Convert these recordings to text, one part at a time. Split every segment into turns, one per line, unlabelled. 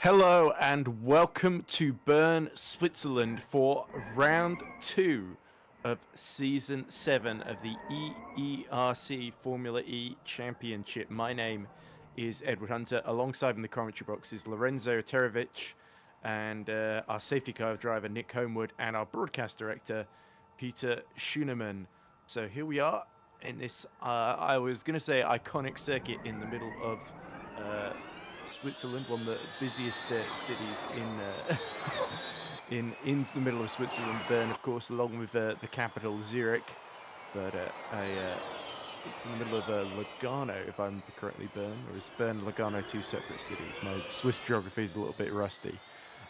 Hello and welcome to Bern, Switzerland for round 2 of season 7 of the EERC Formula E Championship. My name is Edward Hunter. Alongside in the commentary box is Lorenzo Terovic and our safety car driver Nick Homewood and our broadcast director Peter Schunemann. So here we are in this, I was going to say iconic circuit in the middle of Switzerland, one of the busiest cities in the middle of Switzerland. Bern, of course, along with the capital Zurich, but it's in the middle of Lugano, if I'm correctly. Bern, or is Bern and Lugano two separate cities? My Swiss geography is a little bit rusty.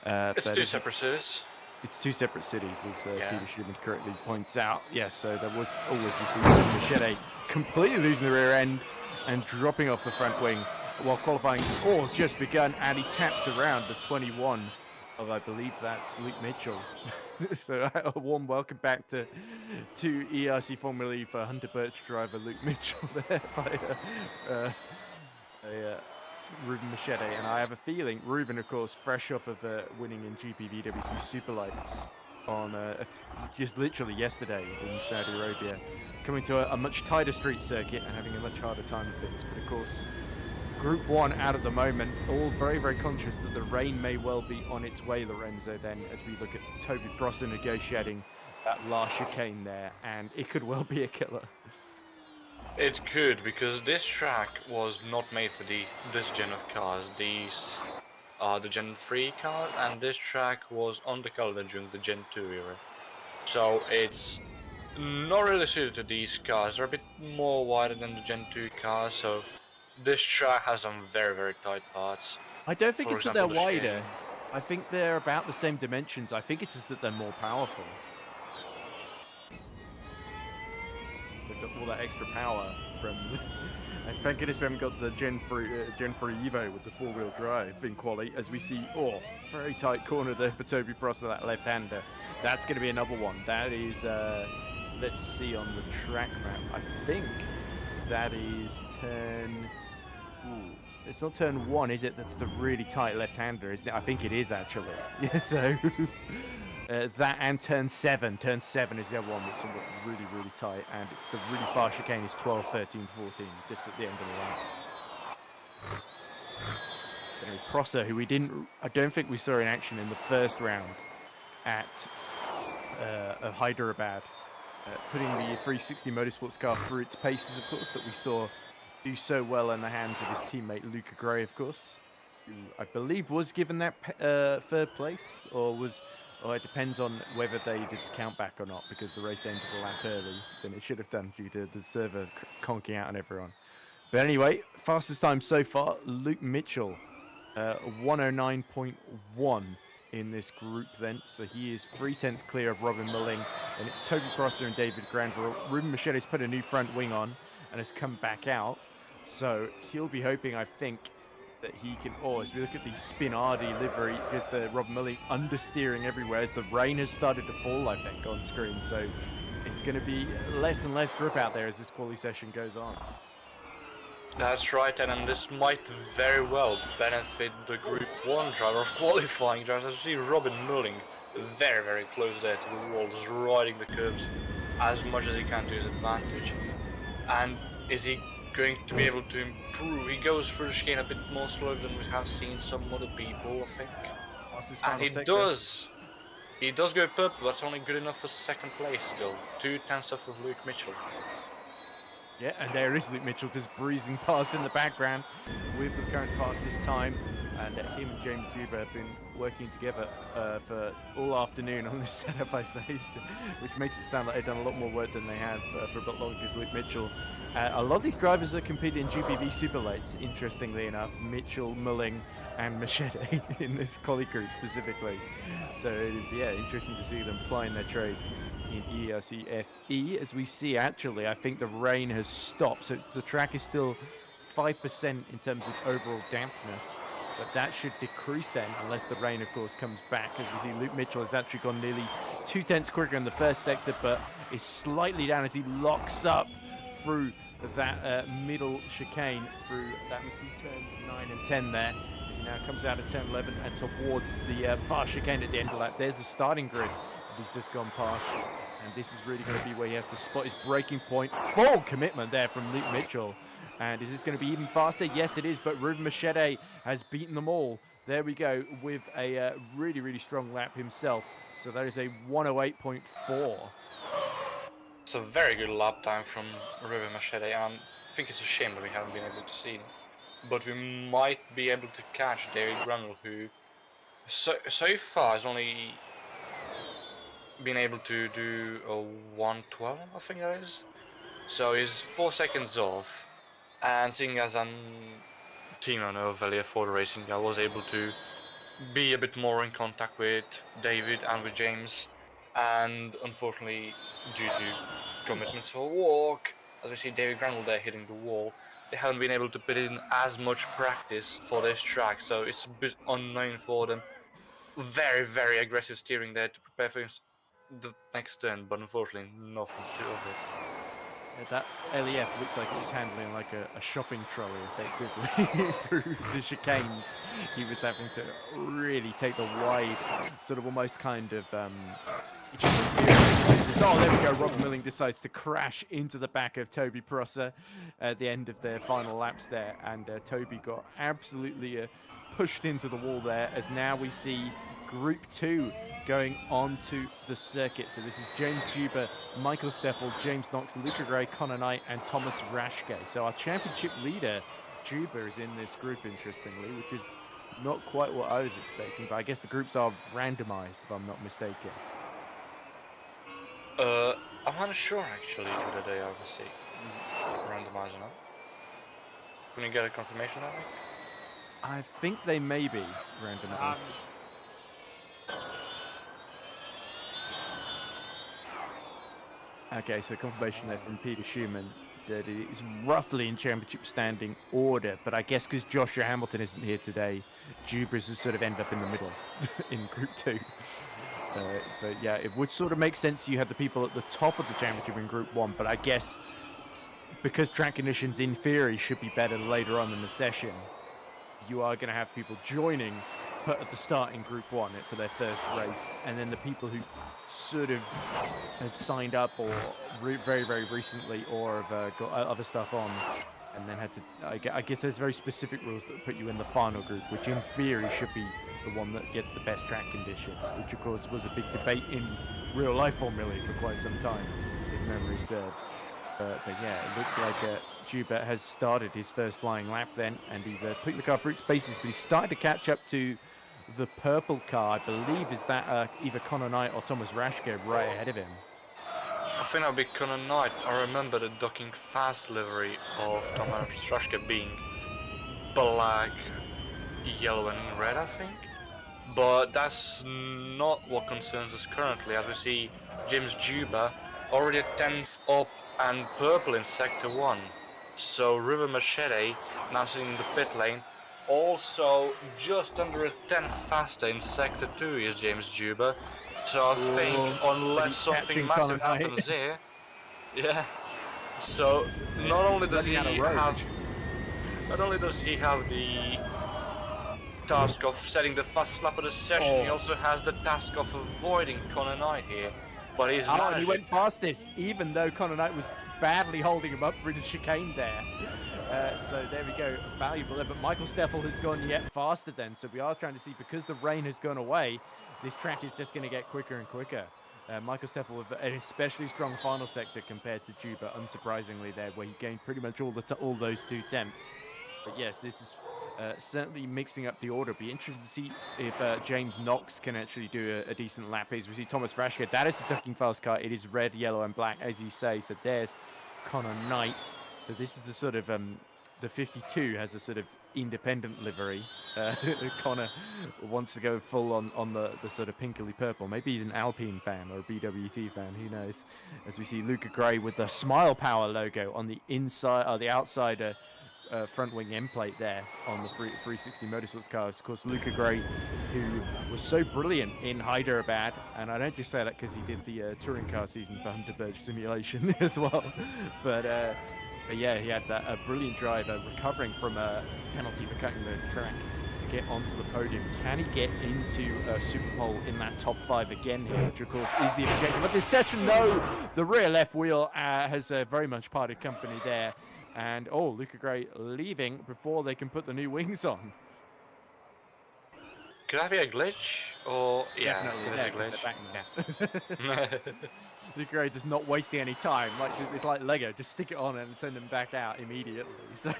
It's two separate cities.
It's two separate cities, as Peter Schumann correctly points out. Yes, so there was always, we see Machete completely losing the rear end and dropping off the front wing, while qualifying has just begun, and he taps around the 21 of, I believe that's Luke Mitchell. So a warm welcome back to EERC Formula E for Hunter Birch driver Luke Mitchell there by Ruben Machete. And I have a feeling Ruben, of course, fresh off of winning in GPVWC Superlights on just literally yesterday in Saudi Arabia, coming to a much tighter street circuit and having a much harder time of things. But of course, Group 1 out at the moment, all very, very conscious that the rain may well be on its way, Lorenzo, then, as we look at Toby Prosser negotiating that last chicane there, and it could well be a killer.
It could, because this track was not made for this gen of cars. These are the Gen 3 cars, and this track was on the calendar during the Gen 2 era. So it's not really suited to these cars. They're a bit more wider than the Gen 2 cars, so this track has some very, very tight parts.
I don't think it's that they're wider. I think they're about the same dimensions. I think it's just that they're more powerful. They've got all that extra power from... And thank goodness we haven't got the Gen 3 Evo with the four-wheel drive in quali, as we see, very tight corner there for Toby Prosser, that left-hander. That's going to be another one. That is, let's see on the track map. I think that is turn... Ooh, it's not turn 1, is it? That's the really tight left-hander, isn't it? I think it is, actually. Yeah, so... that and turn 7. Turn 7 is the other one that's somewhat really, really tight, and it's the really fast chicane is 12, 13, 14, just at the end of the line. Anyway, Prosser, who I don't think we saw in action in the first round at Hyderabad, putting the 360 Motorsports car through its paces, of course, that we saw do so well in the hands of his teammate Luca Gray, of course, who I believe was given that third place, or it depends on whether they did the count back or not, because the race ended a lap early than it should have done due to the server conking out on everyone. But anyway, fastest time so far, Luke Mitchell, 109.1 in this group then. So he is 3/10 clear of Robin Mulling, and it's Toby Prosser and David Granville. Ruben Machete's put a new front wing on and has come back out. So he'll be hoping, I think, that he can, as we look at the Spinardi livery, just the Rob Mulling understeering everywhere as the rain has started to fall, I think, on screen. So it's going to be less and less grip out there as this quali session goes on.
That's right, and this might very well benefit the Group 1 driver of qualifying drivers. As you see Robin Mulling very, very close there to the wall, just riding the curves as much as he can to his advantage. And is he going to be able to improve? He goes through the chicane a bit more slowly than we have seen some other people, I think. And he does go purple, but that's only good enough for second place still. 2/10 off of Luke Mitchell.
Yeah, and there is Luke Mitchell just breezing past in the background with the current fastest time. And him and James Duber have been working together for all afternoon on this setup, I say, which makes it sound like they've done a lot more work than they have for a bit longer, because Luke Mitchell. A lot of these drivers are competing in GPV Superlights, interestingly enough. Mitchell, Mulling, and Machete in this collie group specifically. So it is, interesting to see them plying their trade in EERC FE. As we see, actually, I think the rain has stopped, so the track is still 5% in terms of overall dampness, but that should decrease then, unless the rain, of course, comes back. As we see, Luke Mitchell has actually gone nearly 2/10 quicker in the first sector, but is slightly down as he locks up through that middle chicane, through that must be turns 9 and 10 there, as he now comes out of turn 11 and towards the far chicane at the end of that. There's the starting grid that he's just gone past. And this is really going to be where he has to spot his breaking point. Full commitment there from Luke Mitchell. And is this going to be even faster? Yes, it is. But Ruben Machete has beaten them all. There we go with a really, really strong lap himself. So that is a 108.4.
It's a very good lap time from Ruben Machete, and I think it's a shame that we haven't been able to see him. But we might be able to catch David Granville, who so far has only been able to do a 112, I think that is. So he's 4 seconds off, and seeing as I'm team owner of LA4 Racing, I was able to be a bit more in contact with David and with James, and unfortunately, due to commitments for walk, as we see David Granville there hitting the wall, they haven't been able to put in as much practice for this track, so it's a bit unknown for them. Very, very aggressive steering there to prepare for the next turn, but unfortunately nothing to do with it.
That LEF looks like it was handling like a shopping trolley effectively through the chicanes. He was having to really take the wide, sort of almost kind of oh, there we go. Rob Milling decides to crash into the back of Toby Prosser at the end of their final laps there, and Toby got absolutely pushed into the wall there, as now we see Group 2 going on to the circuit. So this is James Juba, Michael Steffel, James Knox, Luca Gray, Connor Knight, and Thomas Raschke. So our championship leader, Juba, is in this group, interestingly, which is not quite what I was expecting, but I guess the groups are randomized, if I'm not mistaken.
I'm not sure actually whether they are randomized or not. Can you get a confirmation on it?
I think they may be randomized. Okay, so confirmation there from Peter Schumann that it is roughly in championship standing order, but I guess because Joshua Hamilton isn't here today, Jubers has sort of end up in the middle in Group 2. But yeah, it would sort of make sense you have the people at the top of the championship in Group 1, but I guess because track conditions in theory should be better later on in the session, you are going to have people joining put at the start in Group 1 for their first race, and then the people who sort of had signed up or very, very recently or have got other stuff on and then had to, I guess there's very specific rules that put you in the final group, which in theory should be the one that gets the best track conditions, which of course was a big debate in real life Formula E for quite some time, if memory serves. But yeah, it looks like Juba has started his first flying lap then, and he's putting the car through its paces, but he's starting to catch up to the purple car. I believe is that either Connor Knight or Thomas Raschke right ahead of him.
I think that'll be Connor Knight. I remember the docking fast livery of Thomas Raschke being black, yellow and red, I think. But that's not what concerns us currently, as we see James Juba already a 10th up and purple in Sector 1. So River Machete now sitting in the pit lane, also just under a 10th faster in Sector 2 is James Juba. So I think unless something massive happens here, yeah. So not only does he have the task of setting the fastest lap of the session, he also has the task of avoiding Connor Knight here. But he's managed.
He went fastest, even though Connor Knight was badly holding him up through the chicane there. So there we go, valuable there. But Michael Steffel has gone yet faster then. So we are trying to see, because the rain has gone away, this track is just going to get quicker and quicker. Michael Steffel with an especially strong final sector compared to Juba, unsurprisingly there, where he gained pretty much all those 2 attempts. But yes, this is certainly mixing up the order. Be interested to see if James Knox can actually do a decent lap. As we see Thomas Raschke, that is the ducking fast car. It is red, yellow, and black, as you say. So there's Connor Knight. So this is the sort of the 52 has a sort of independent livery. Connor wants to go full on the sort of pinkly purple. Maybe he's an Alpine fan or a BWT fan, who knows? As we see Luca Gray with the Smile Power logo on the inside or the outside front wing end plate there on the 360 Motorsports cars. Of course, Luca Gray, who was so brilliant in Hyderabad, and I don't just say that because he did the touring car season for Hunterberg Simulation as well, but yeah, he had a brilliant drive recovering from a penalty for cutting the track to get onto the podium? Can he get into Super Pole in that top 5 again here, which of course is the objective of this session? No, the rear left wheel has very much parted company there. And Luca Gray leaving before they can put the new wings on.
Could that be a glitch? Or yeah,
Definitely
it
there,
is a
'cause they're backing down. Luca Gray just not wasting any time. It's like Lego, just stick it on and send them back out immediately. So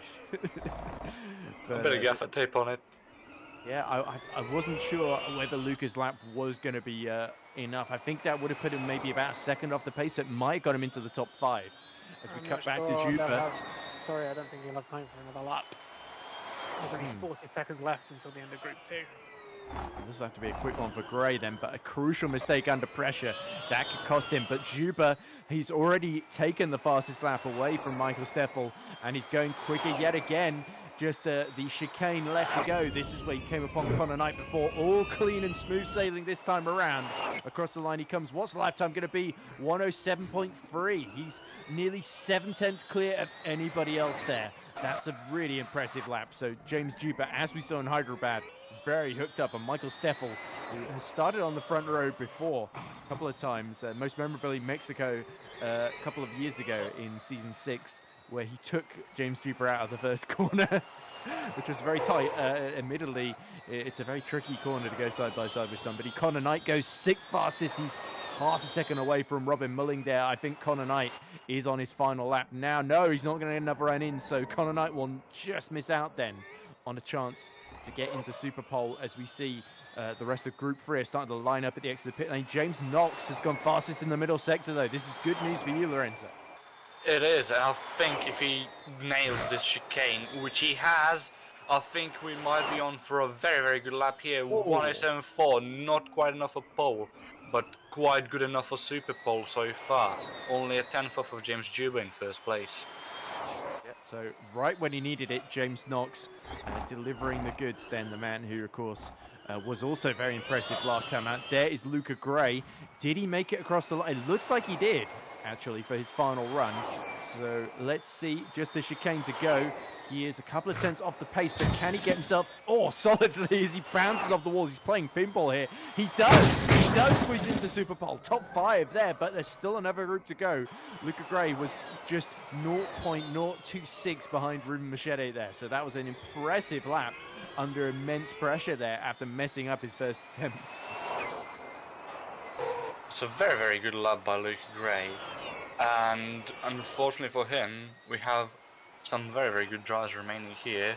A bit of gaffer tape on it.
Yeah, I wasn't sure whether Luca's lap was going to be enough. I think that would have put him maybe about a second off the pace. It might have got him into the top 5 as we cut back to Juba.
Sorry, I don't think he'll have time for another lap. There's only 40 seconds left until the end of Group 2.
This will have to be a quick one for Gray then, but a crucial mistake under pressure. That could cost him, but Juba, he's already taken the fastest lap away from Michael Steffel, and he's going quicker yet again. Just the chicane left to go. This is where he came upon Connor Knight before. All clean and smooth sailing this time around. Across the line he comes. What's the lap time going to be? 107.3. He's nearly 7/10 clear of anybody else there. That's a really impressive lap. So James Juba, as we saw in Hyderabad, very hooked up. And Michael Steffel, who has started on the front row before a couple of times, most memorably Mexico a couple of years ago in season 6, where he took James Juba out of the first corner, which was very tight. Admittedly, it's a very tricky corner to go side by side with somebody. Connor Knight goes 6th fastest. He's half a second away from Robin Mulling there. I think Connor Knight is on his final lap now. No, he's not going to get another run in, so Connor Knight will just miss out then on a chance to get into Super Pole, as we see the rest of Group 3 are starting to line up at the exit of the pit lane. James Knox has gone fastest in the middle sector, though. This is good news for you, Lorenzo.
It is, and I think if he nails this chicane, which he has, I think we might be on for a very, very good lap here. 107.4, not quite enough for pole, but quite good enough for Super Pole so far. Only a 10th off of James Juba in first place.
Yep, so right when he needed it, James Knox delivering the goods then, the man who, of course, was also very impressive last time out. There is Luca Gray. Did he make it across the line? It looks like he did, actually, for his final run. So let's see, just the chicane to go. He is a couple of tenths off the pace, but can he get himself solidly as he bounces off the walls? He's playing pinball here. He does squeeze into Super Pole. Top 5 there, but there's still another group to go. Luca Gray was just 0.026 behind Ruben Machete there. So that was an impressive lap under immense pressure there after messing up his first attempt.
It's a very, very good lap by Luca Gray. And unfortunately for him, we have some very, very good drivers remaining here.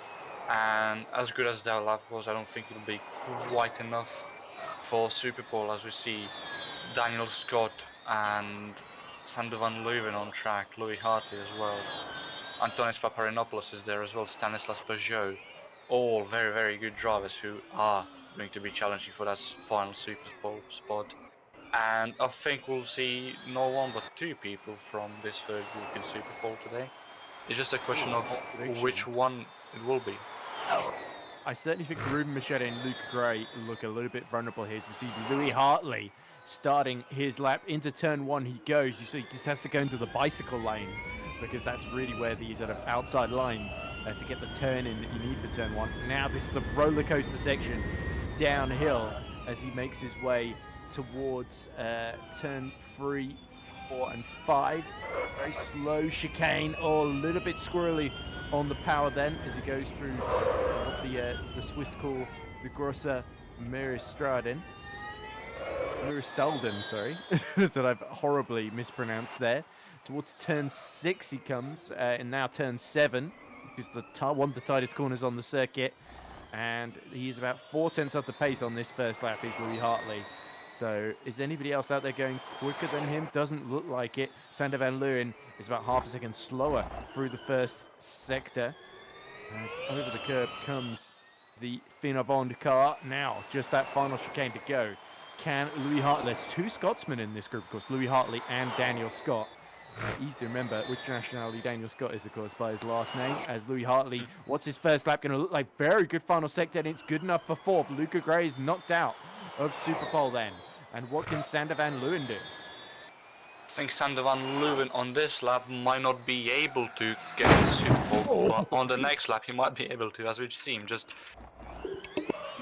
And as good as that lap was, I don't think it'll be quite enough for Super Pole, as we see Daniel Scott and Sander van Leuven on track, Louis Hartley as well. Antonis Paparinopoulos is there as well, Stanislas Peugeot. All very, very good drivers who are going to be challenging for that final Super Pole spot. And I think we'll see no one but 2 people from this third group in Super Pole today. It's just a question of which one it will be.
I certainly think Ruben Machete and Luca Gray look a little bit vulnerable here. As we see Louis Hartley starting his lap into turn 1, he goes. So he just has to go into the bicycle lane, because that's really where the sort of outside line to get the turn in that you need for turn 1. Now this is the roller coaster section downhill as he makes his way towards turn 3, 4 and 5. Very slow chicane, a little bit squirrely on the power then as he goes through what the Swiss call the Grosser Meeresstraden. Meerestalden, sorry, that I've horribly mispronounced there. Towards turn 6 he comes, and now turn 7, which is one of the tightest corners on the circuit. And he is about 4/10 off the pace on this first lap, is Louis Hartley. So is anybody else out there going quicker than him? Doesn't look like it. Sander van Leeuwen is about half a second slower through the first sector. As over the curb comes the Finavond car. Now, just that final chicane to go. Can Louis Hartley, there's 2 Scotsmen in this group, of course, Louis Hartley and Daniel Scott. Easy to remember which nationality Daniel Scott is, of course, by his last name. As Louis Hartley, what's his first lap going to look like? Very good final sector, and it's good enough for 4th. Luca Gray is knocked out of Super Pole then. And what can Sander van Leeuwen do?
I think Sander van Leeuwen on this lap might not be able to get into Super Pole, but on the next lap he might be able to, as we've seen. Just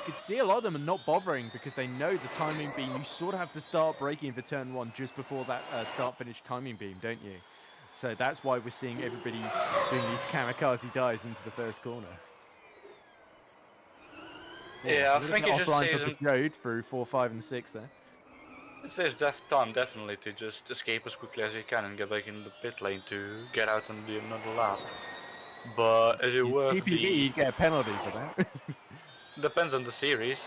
you can see a lot of them are not bothering because they know the timing beam. You sort of have to start braking for turn 1 just before that start-finish timing beam, don't you? So that's why we're seeing everybody doing these kamikaze dives into the first corner.
Yeah, I
A little
think
bit
it just
offline
saves
for
him.
Pajode through 4, 5, and 6 there.
It saves time definitely to just escape as quickly as you can and get back in the pit lane to get out and do another lap. But is it worth
GPV, you get a penalty for that.
Depends on the series.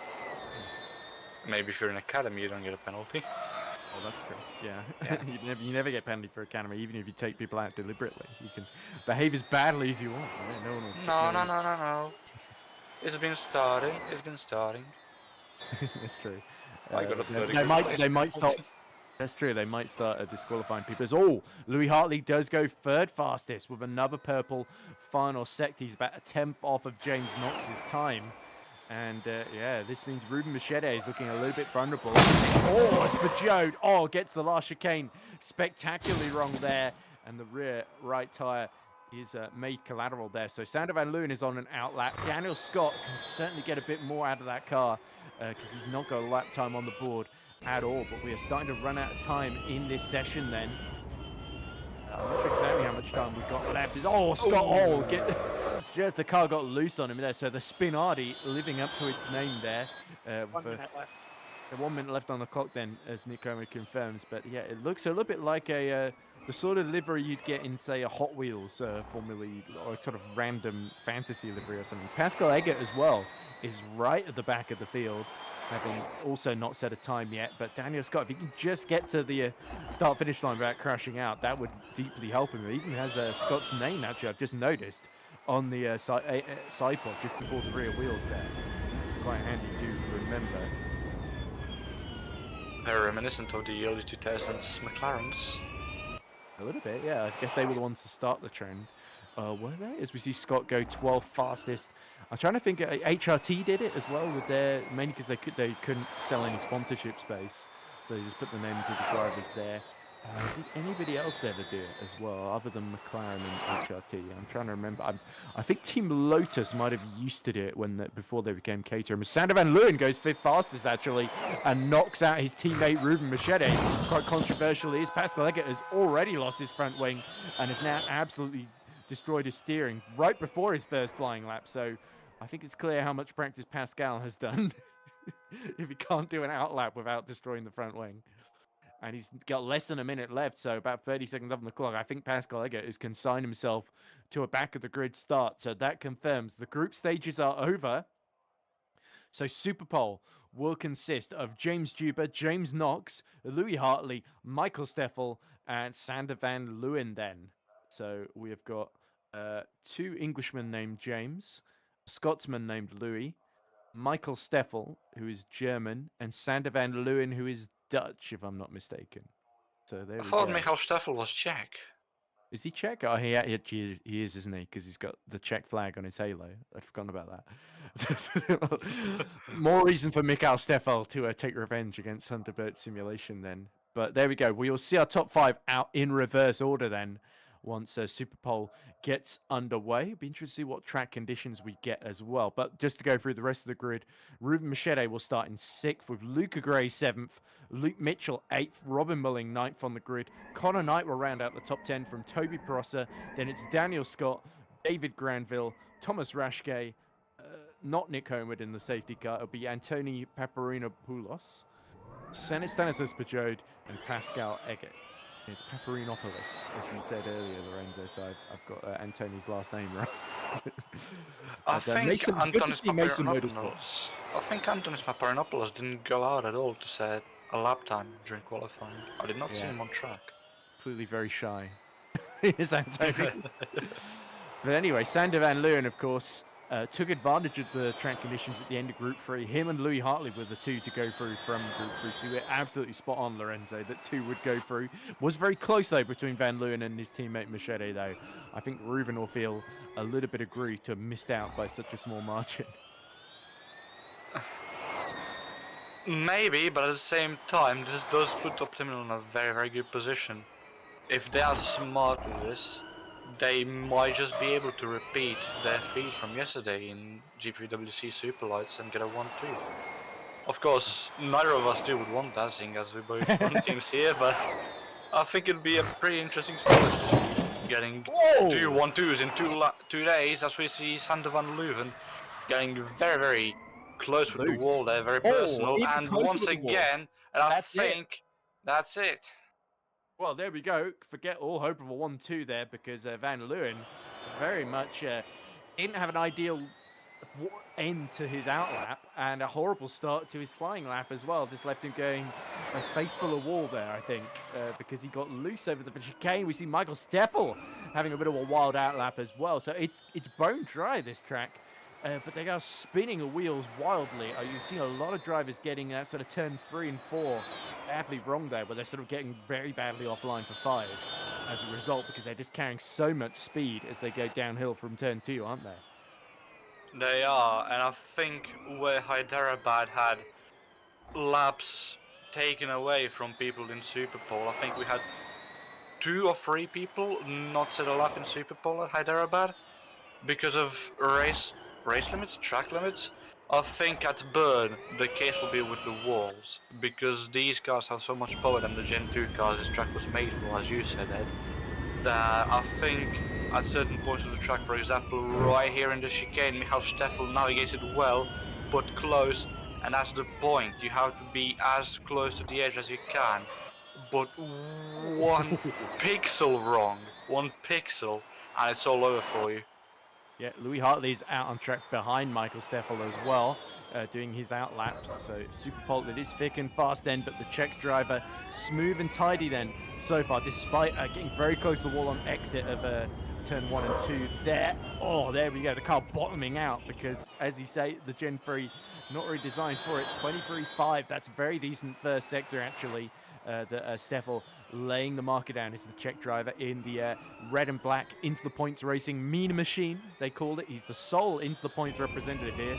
Maybe if you're in academy, you don't get a penalty.
Oh, that's true. Yeah,
Yeah.
you never get penalty for academy, even if you take people out deliberately. You can behave as badly as you want. Yeah, no one will
No. It's been starting. It's been starting.
That's true.
I got a 30.
They might stop. That's true. They might start disqualifying people. Oh, Louis Hartley does go third fastest with another purple final sect. He's about a 10th off of James Knox's time. And yeah, this means Ruben Machete is looking a little bit vulnerable. Oh, it's Pajode. Oh, gets the last chicane spectacularly wrong there. And the rear right tyre is made collateral there. So Sander Van Leeuwen is on an outlap. Daniel Scott can certainly get a bit more out of that car because he's not got a lap time on the board at all. But we are starting to run out of time in this session then. I'm not sure exactly how much time we've got left. Oh, Scott, just the car got loose on him there. So the Spinardi living up to its name there.
1 minute left.
1 minute left on the clock then, as Nick Homer confirms. But yeah, it looks a little bit like the sort of livery you'd get in, say, a Hot Wheels Formula E, or a sort of random fantasy livery or something. Pascal Eggert as well is right at the back of the field, having also not set a time yet. But Daniel Scott, if he can just get to the start-finish line without crashing out, that would deeply help him. It even has Scott's name, actually, I've just noticed, on the side pod just before the rear wheels there. It's quite handy to remember.
Very reminiscent of the early 2000s McLarens.
A little bit, yeah. I guess they were the ones to start the trend. Were they? As we see Scott go 12th fastest. I'm trying to think. HRT did it as well with their, mainly because they couldn't sell any sponsorship space, so they just put the names of the drivers there. Did anybody else ever do it as well, other than McLaren and HRT? I'm trying to remember. I think Team Lotus might have used to do it before they became Caterham. Sander Van Leeuwen goes 5th fastest, actually, and knocks out his teammate Ruben Machete. Quite controversial is Pascal Eggert has already lost his front wing and has now absolutely destroyed his steering right before his first flying lap. So I think it's clear how much practice Pascal has done if he can't do an outlap without destroying the front wing. And he's got less than a minute left, so about 30 seconds up on the clock. I think Pascal Eggert has consigned himself to a back-of-the-grid start, so that confirms the group stages are over. So Superpole will consist of James Duber, James Knox, Louis Hartley, Michael Steffel, and Sander Van Leeuwen then. So we have got 2 Englishmen named James, a Scotsman named Louis, Michael Steffel, who is German, and Sander Van Leeuwen, who is Dutch, if I'm not mistaken. So there we go.
I thought Michael Steffel was Czech.
Is he Czech? Oh, he is, isn't he? Because he's got the Czech flag on his halo. I'd forgotten about that. More reason for Michael Steffel to take revenge against Thunderbird Simulation then. But there we go. We will see our top 5 out in reverse order then, once Superpole gets underway. It'll be interesting to see what track conditions we get as well. But just to go through the rest of the grid, Ruben Machete will start in 6th with Luca Gray 7th, Luke Mitchell 8th, Robin Mulling 9th on the grid. Connor Knight will round out the top 10 from Toby Prosser. Then it's Daniel Scott, David Granville, Thomas Rashke, not Nick Homeward in the safety car. It'll be Antoni Paparinopoulos, Stanislas Pajode, and Pascal Eggert. It's Paparinopoulos, as you said earlier, Lorenzo, so I've got Antoni's last name right.
I think Antonis
Motorsport.
Paparinopoulos didn't go out at all to set a lap time during qualifying. I did not see him on track.
Clearly very shy. Is Antoni. But anyway, Sander Van Leeuwen, of course, took advantage of the track conditions at the end of Group 3. Him and Louis Hartley were the 2 to go through from Group 3. So we're absolutely spot on, Lorenzo, that 2 would go through. Was very close, though, between Van Leeuwen and his teammate Machete, though. I think Ruben will feel a little bit aggrieved to have missed out by such a small margin.
Maybe, but at the same time, this does put Optiminal in a very, very good position. If they are smart with this, they might just be able to repeat their feat from yesterday in GPWC Superlights and get a 1-2. Of course, neither of us two would want that, seeing as we both run teams here, but I think it'll be a pretty interesting story to see. Getting two 1-2s in 2 days, as we see Sander van Leuven getting very, very close with the wall there, very personal,
even
and
closer
once
with the wall.
again, and I
That's it.
think that's it.
Well, there we go. Forget all hope of a 1-2 there because Van Leeuwen very much didn't have an ideal end to his outlap and a horrible start to his flying lap as well. Just left him going a face full of wall there, I think, because he got loose over the chicane. We see Michael Steffel having a bit of a wild outlap as well. So it's bone dry, this track. But they are spinning the wheels wildly. You've seen a lot of drivers getting that sort of turn 3 and 4 badly wrong there, where they're sort of getting very badly offline for 5 as a result, because they're just carrying so much speed as they go downhill from turn 2, aren't they?
They are, and I think where Hyderabad had laps taken away from people in Superpole, I think we had 2 or 3 people not set a lap in Superpole at Hyderabad because of race limits, track limits. I think at Bern the case will be with the walls, because these cars have so much power than the Gen 2 cars this track was made for, as you said, Ed, that I think at certain points of the track, for example right here in the chicane, Michael Steffel navigates it well but close, and that's the point. You have to be as close to the edge as you can, but 1 pixel wrong, 1 pixel, and it's all over for you.
Yeah, Louis Hartley's out on track behind Michael Steffel as well, doing his out laps. So Superpole, it is thick and fast then, but the Czech driver smooth and tidy then so far, despite getting very close to the wall on exit of turn 1 and 2 there. Oh, there we go, the car bottoming out because, as you say, the Gen 3 not really designed for it. 23.5, that's very decent first sector actually. That Steffel laying the marker down is the Czech driver in the red and black Into the Points Racing Mean Machine, they called it. He's the sole Into the Points representative here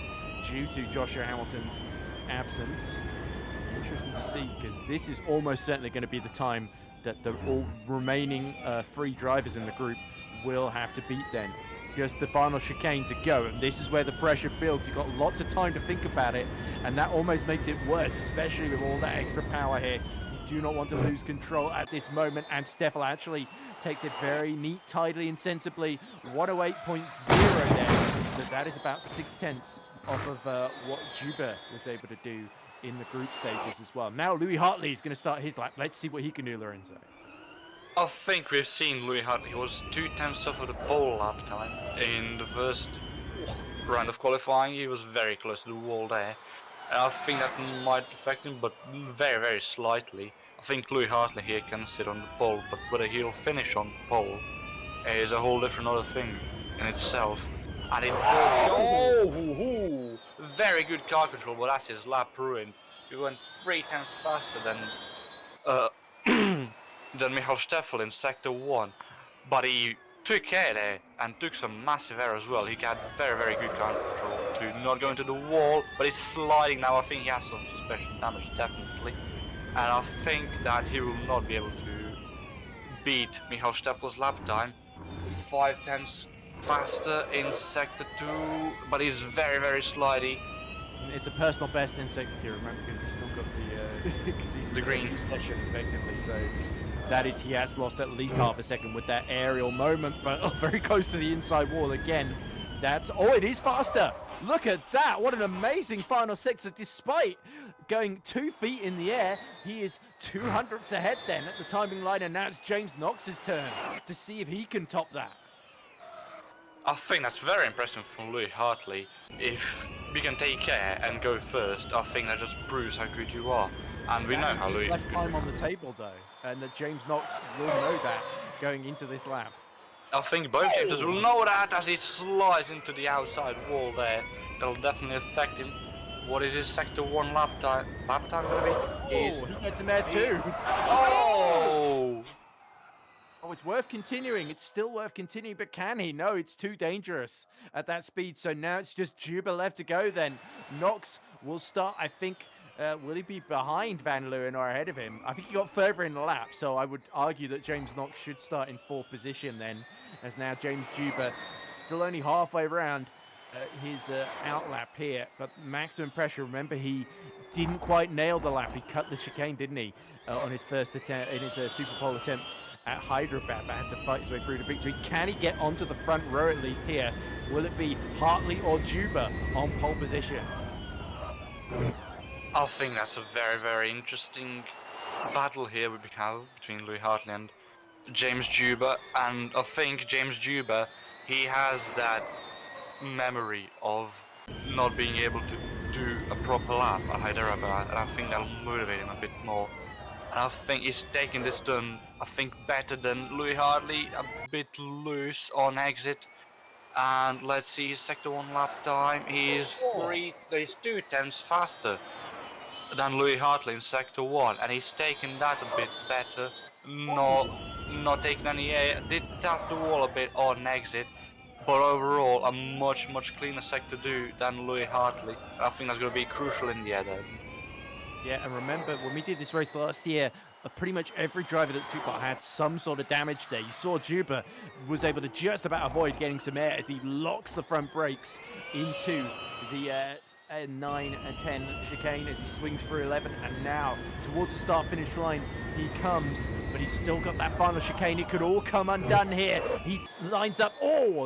due to Joshua Hamilton's absence. Interesting to see, because this is almost certainly going to be the time that the all remaining 3 drivers in the group will have to beat then. Just the final chicane to go, and this is where the pressure builds. You've got lots of time to think about it, and that almost makes it worse, especially with all that extra power here. Do not want to lose control at this moment, and Steffel actually takes it very neat, tidily, and sensibly. 108.0 there, so that is about 6/10 off of what Juba was able to do in the group stages as well. Now Louis Hartley is going to start his lap. Let's see what he can do, Lorenzo.
I think we've seen Louis Hartley. He was 2/10 off of the pole lap time in the first round of qualifying. He was very close to the wall there. And I think that might affect him, but very, very slightly. I think Louis Hartley here can sit on the pole, but whether he'll finish on pole is a whole different other thing in itself. And it very good car control, but that's his lap ruined. He went 3/10 faster than than Michael Steffel in sector 1, but he took care there and took some massive error as well. He had very, very good car control to not go into the wall, but he's sliding now. I think he has some suspension damage, definitely, and I think that he will not be able to beat Michael Steffel's lap time. 5/10 faster in sector 2, but he's very, very slidey.
It's a personal best in sector 2, remember, because he's still got the green session effectively, so that is, he has lost at least half a second with that aerial moment, but very close to the inside wall again. That's, it is faster. Look at that. What an amazing final sector. Despite going 2 feet in the air, he is 200ths ahead then at the timing line, and now it's James Knox's turn to see if he can top that.
I think that's very impressive from Louis Hartley. If we can take care and go first, I think that just proves how good you are. And we know how Louis
left time on the table though, and that James Knox will know that going into this lap.
I think both teams will know that as he slides into the outside wall there. That'll definitely affect him. What is his sector 1 lap time gonna be?
He gets in there too. Oh, it's worth continuing. It's still worth continuing, but can he? No, it's too dangerous at that speed. So now it's just Juba left to go then. Knox will start, I think, Will he be behind Van Leeuwen or ahead of him? I think he got further in the lap, so I would argue that James Knox should start in 4th position then, as now James Juba still only halfway around his out lap here, but maximum pressure. Remember, he didn't quite nail the lap. He cut the chicane, didn't he, on his first attempt, in his Super Pole attempt at Hyderabad, but had to fight his way through to victory. Can he get onto the front row at least here? Will it be Hartley or Juba on pole position?
I think that's a very, very interesting battle here we have between Louis Hartley and James Juba, and I think James Juba, he has that memory of not being able to do a proper lap at Hyderabad, and I think that'll motivate him a bit more. And I think he's taking this done, I think, better than Louis Hartley, a bit loose on exit. And let's see his sector 1 lap time. He's 2/10 faster than Louis Hartley in sector 1, and he's taken that a bit better. Not taking any air, did tap the wall a bit on exit, but overall a much cleaner sector 2 than Louis Hartley. I think that's going to be crucial in the end.
Yeah, and remember, when we did this race last year, pretty much every driver that took part had some sort of damage there. You saw Juba was able to just about avoid getting some air as he locks the front brakes into the 9 and 10 chicane as he swings through 11, and now towards the start-finish line he comes, but he's still got that final chicane. It could all come undone here. He lines up,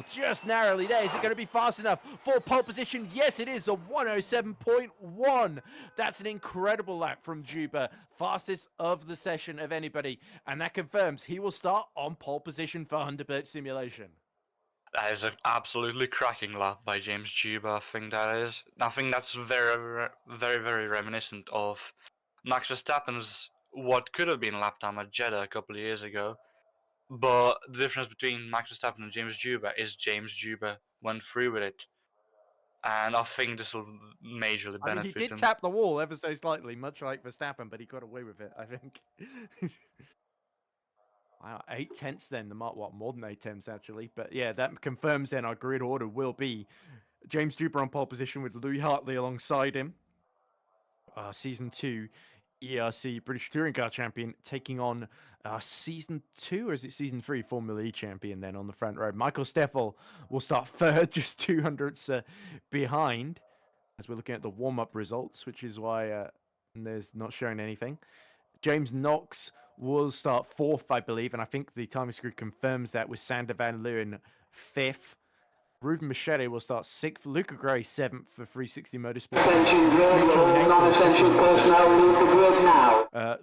just narrowly there. Is it going to be fast enough for pole position? Yes, it is, a 107.1. That's an incredible lap from Juba, fastest of the session of anybody, and that confirms he will start on pole position for Thunderbird Simulation.
That is an absolutely cracking lap by James Juba, I think that is. I think that's very reminiscent of Max Verstappen's what could have been a lap time at Jeddah a couple of years ago. But the difference between Max Verstappen and James Juba is James Juba went through with it. And I think this will majorly benefit him.
He did tap the wall ever so slightly, much like Verstappen, but he got away with it, I think. Wow, 8/10 then, more than 8/10 actually. But yeah, that confirms then our grid order will be James Juba on pole position with Louis Hartley alongside him. Season 2 EERC British Touring Car Champion taking on Season 2, or is it Season 3 Formula E Champion then on the front row. Michael Steffel will start third, just 200ths behind, as we're looking at the warm-up results, which is why there's not showing anything. James Knox will start 4th, I believe, and I think the timing screw confirms that with Sander Van Leeuwen 5th. Ruben Machete will start 6th. Luca Gray 7th for 360 Motorsport.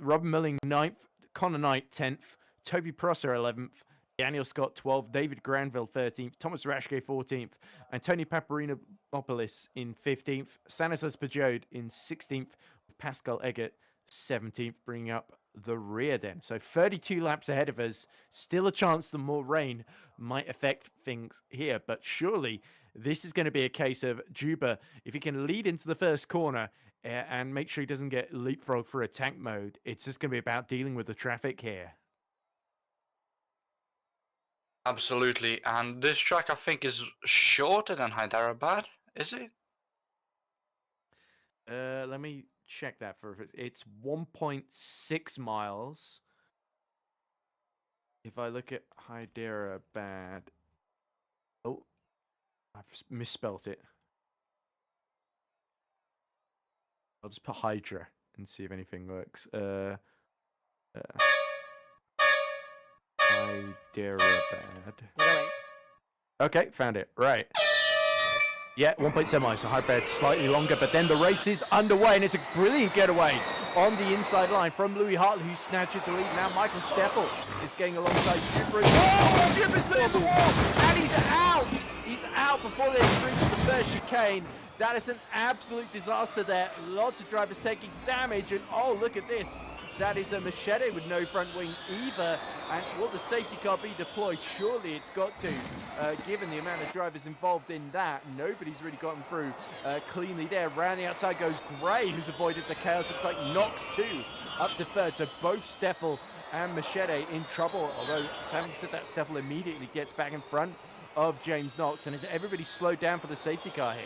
Robin Milling 9th. Connor Knight 10th. Toby Prosser 11th. Daniel Scott 12th. David Granville 13th. Thomas Rashke 14th. And Tony Paparinopoulos in 15th. Stanislas Pajot in 16th. Pascal Eggert 17th, bringing up the rear then. So 32 laps ahead of us. Still a chance that more rain might affect things here, but surely this is going to be a case of Juba, if he can lead into the first corner and make sure he doesn't get leapfrog for attack mode, it's just going to be about dealing with the traffic here.
Absolutely, and this track I think is shorter than Hyderabad, is it?
Let me check that for it's 1.6 miles. If I look at Hyderabad, I've misspelt it. I'll just put Hydra and see if anything works. Hyderabad. Okay, found it. Right. Yeah, 1.7 miles, so Hyderabad slightly longer, but then the race is underway, and it's a brilliant getaway on the inside line from Louis Hartley, who snatches the lead. Now Michael Steffel is getting alongside Juba. Oh, Juba's put in the wall, and he's out! He's out before they reach the first chicane. That is an absolute disaster there. Lots of drivers taking damage, and oh, look at this. That is a Machete with no front wing either. And will the safety car be deployed? Surely it's got to, given the amount of drivers involved in that. Nobody's really gotten through cleanly there. Round the outside goes Gray, who's avoided the chaos. Looks like Knox too, up to third. So both Steffel and Machete in trouble. Although, having said that, Steffel immediately gets back in front of James Knox. And has everybody slowed down for the safety car here?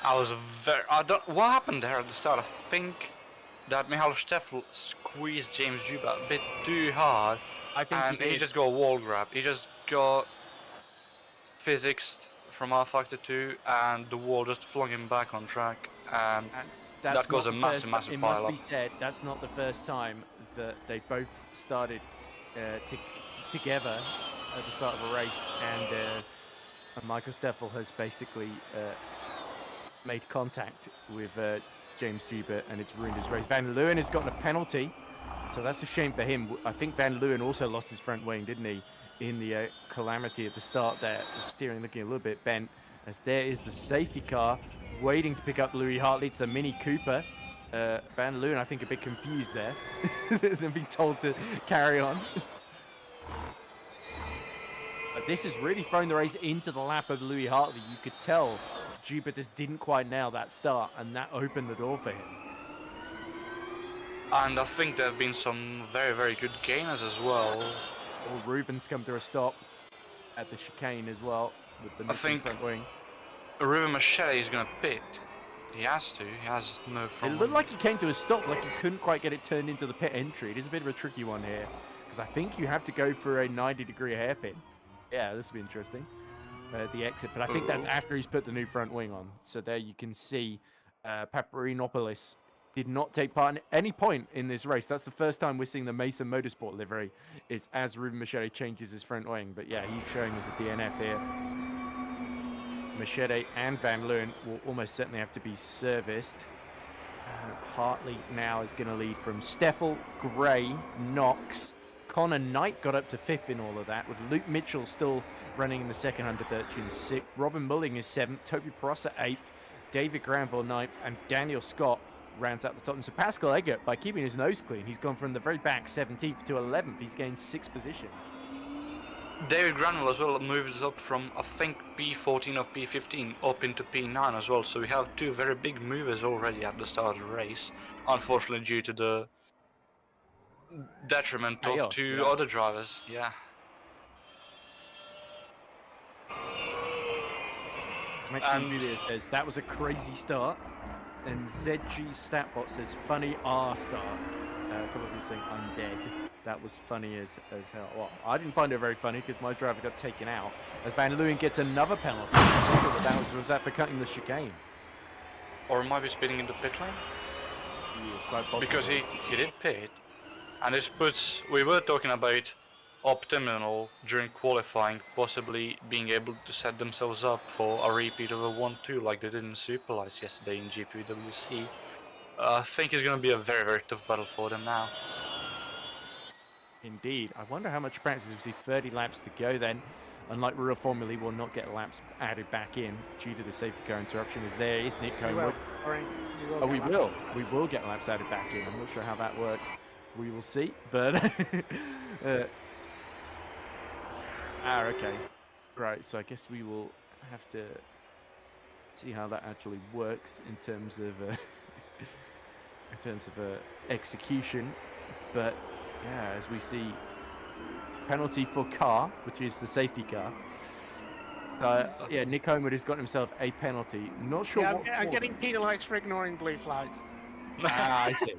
What happened there at the start? I think that Michael Steffel squeezed James Juba a bit too hard,
I think
and
he
he
did.
just got a wall grab. He just got physicsed from R Factor 2, and the wall just flung him back on track, and
And
that
that's
caused
not
a
the
massive,
first.
massive
It
pile
must
up.
be said that's not the first time that they both started together at the start of a race, and Michael Steffel has basically made contact with James Juba, and it's ruined his race. Van Leeuwen has gotten a penalty, so that's a shame for him. I think Van Leeuwen also lost his front wing, didn't he, in the calamity at the start there. The steering looking a little bit bent, as there is the safety car waiting to pick up Louis Hartley. It's a Mini Cooper. Van Leeuwen, I think, a bit confused there. They've been told to carry on. But this has really thrown the race into the lap of Louis Hartley. You could tell Juba just didn't quite nail that start, and that opened the door for him.
And I think there have been some very, very good gainers as well.
Well, Reuven's come to a stop at the chicane as well with the missing
think-
front wing.
River Machete is gonna pit. He has to. He has no
It
front
looked
wing.
like he came to a stop, like he couldn't quite get it turned into the pit entry. It is a bit of a tricky one here, because I think you have to go for a 90-degree hairpin. Yeah, this will be interesting. The exit, but I think that's after he's put the new front wing on. So there you can see Paparinopoulos did not take part in any point in this race. That's the first time we're seeing the Mason Motorsport livery. It's as Ruben Machete changes his front wing. But yeah, he's showing us a DNF here. Machete and Van Leeuwen will almost certainly have to be serviced. Hartley now is going to lead from Steffel, Gray, Knox. Connor Knight got up to 5th in all of that, with Luke Mitchell still running in the second, Hunter Birchin 6th. Robin Mulling is 7th, Toby Prosser 8th, David Granville 9th, and Daniel Scott rounds out the top. And so Pascal Eggert, by keeping his nose clean, he's gone from the very back 17th to 11th. He's gained 6 positions.
David Granville as well moves up from, I think, P14 or P15 up into P9 as well. So we have 2 very big movers already at the start of the race. Unfortunately, due to the detriment of
Chaos,
2
yeah.
other drivers. Yeah.
Maxime Villiers says that was a crazy start, and ZG Statbot says funny R start. A couple of people saying I'm dead. That was funny as hell. Well, I didn't find it very funny because my driver got taken out. As Van Leeuwen gets another penalty. I don't know what was that for cutting the chicane?
Or might be speeding in the pit lane.
Quite possible.
Because he did pit. And this puts, we were talking about Optiminal during qualifying possibly being able to set themselves up for a repeat of a 1-2 like they did in Superlights yesterday in GPWC. I think it's going to be a very, very tough battle for them now.
Indeed. I wonder how much practice we see. 30 laps to go then. Unlike real Formula E, will not get laps added back in due to the safety car interruption, as there is Nick Conewood. We will get laps added back in. I'm not sure how that works. We will see, but okay, right. So I guess we will have to see how that actually works in terms of execution. But yeah, as we see, penalty for car, which is the safety car. Yeah, Nick Homewood has got himself a penalty. Not sure.
Yeah,
what
I'm getting penalised for ignoring blue flags.
I see.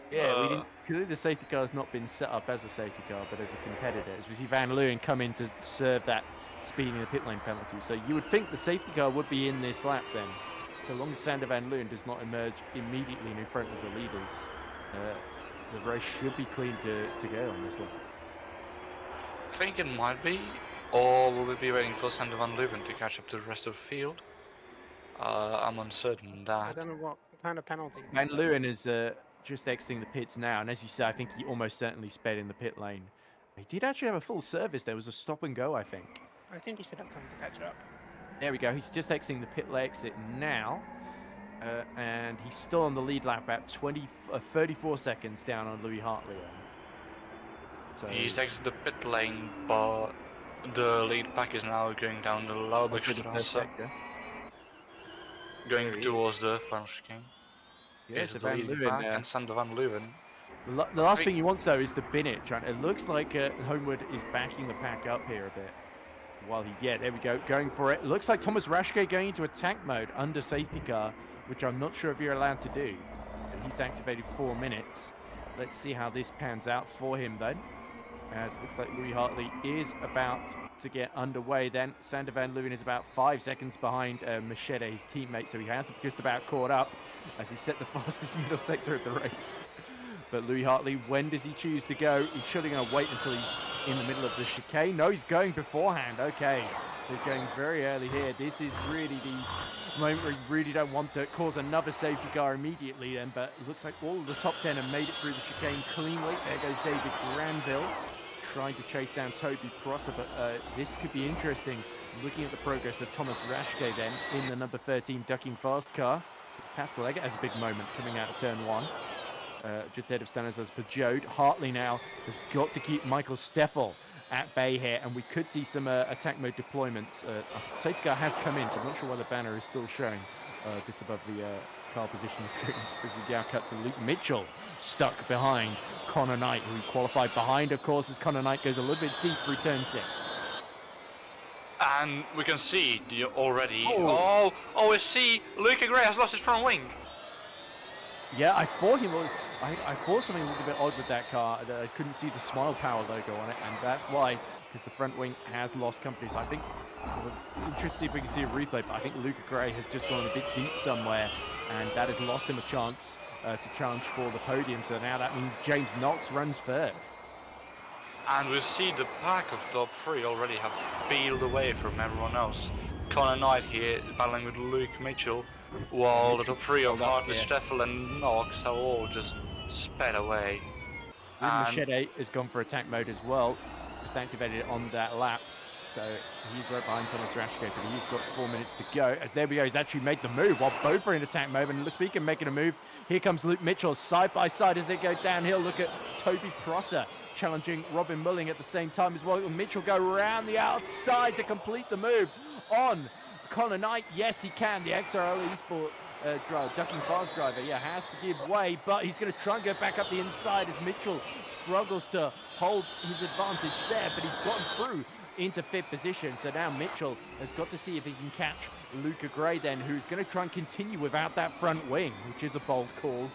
Yeah, we didn't. Clearly, the safety car has not been set up as a safety car, but as a competitor. As we see Van Leeuwen come in to serve that speeding in the pit lane penalty. So you would think the safety car would be in this lap then, so long as Sander Van Leeuwen does not emerge immediately in front of the leaders. The race should be clean to go on this lap.
I think it might be, or will we be waiting for Sander Van Leeuwen to catch up to the rest of the field? I'm uncertain on
I
that.
don't know what kind of penalty.
Van Leeuwen is just exiting the pits now, and as you said, I think he almost certainly sped in the pit lane. He did actually have a full service. There was a stop and go, I think.
I think he should have time to catch up.
There we go. He's just exiting the pit exit now. And he's still on the lead lap at 34 seconds down on Louis Hartley. So
He's exited the pit lane, but the lead pack is now going down the Laubergstrasse,
sector.
going
There he
towards the final chicane.
Yes,
Is
Van
the lead
Leeuwen,
pack and Sander Van Leeuwen.
The last thing he wants though is to bin it. It looks like Homewood is backing the pack up here a bit. While there we go, going for it. Looks like Thomas Raschke going into attack mode under safety car, which I'm not sure if you're allowed to do. And he's activated 4 minutes. Let's see how this pans out for him then. As it looks like Louis Hartley is about to get underway then. Sander van Leeuwen is about 5 seconds behind Machete, his teammate, so he has just about caught up as he set the fastest middle sector of the race. But Louis Hartley, when does he choose to go? He's surely going to wait until he's in the middle of the chicane. No, he's going beforehand. Okay, so he's going very early here. This is really the moment where you really don't want to cause another safety car immediately then, but it looks like all of the top 10 have made it through the chicane cleanly. There goes David Granville trying to chase down Toby Prosser, but this could be interesting. Looking at the progress of Thomas Raschke then in the number 13 ducking fast car. It's Pascal Eggert has a big moment coming out of turn 1. Just ahead of Stanislas Peugeot. Hartley now has got to keep Michael Steffel at bay here, and we could see some attack mode deployments. Safety car has come in, so I'm not sure why the banner is still showing just above the car positioning screens. As we now cut to Luke Mitchell, stuck behind Connor Knight, who qualified behind, of course, as Connor Knight goes a little bit deep through turn 6.
And we can see already. Oh, we see Luca Gray has lost his front wing.
Yeah, I thought I thought something a little bit odd with that car. That I couldn't see the Smile Power logo on it, and that's why, because the front wing has lost company. So I think, interested to see if we can see a replay, but I think Luca Gray has just gone a bit deep somewhere, and that has lost him a chance to challenge for the podium. So now that means James Knox runs third.
And we see the pack of top 3 already have peeled away from everyone else. Connor Knight here battling with Luke Mitchell, while the top 3 of Hartley, Steffel and Knox have all just sped away.
Machete has gone for attack mode as well, just activated it on that lap. So he's right behind Thomas Raschke, but he's got 4 minutes to go. As there we go, he's actually made the move while both are in attack mode. And speaking of making a move, here comes Luke Mitchell side by side as they go downhill. Look at Toby Prosser challenging Robin Mulling at the same time as well. Mitchell go around the outside to complete the move on Connor Knight. Yes, he can. The XRL Esport driver, ducking fast driver, has to give way, but he's going to try and go back up the inside as Mitchell struggles to hold his advantage there, but he's gotten through into 5th position. So now Mitchell has got to see if he can catch Luca Gray then, who's going to try and continue without that front wing, which is a bold call.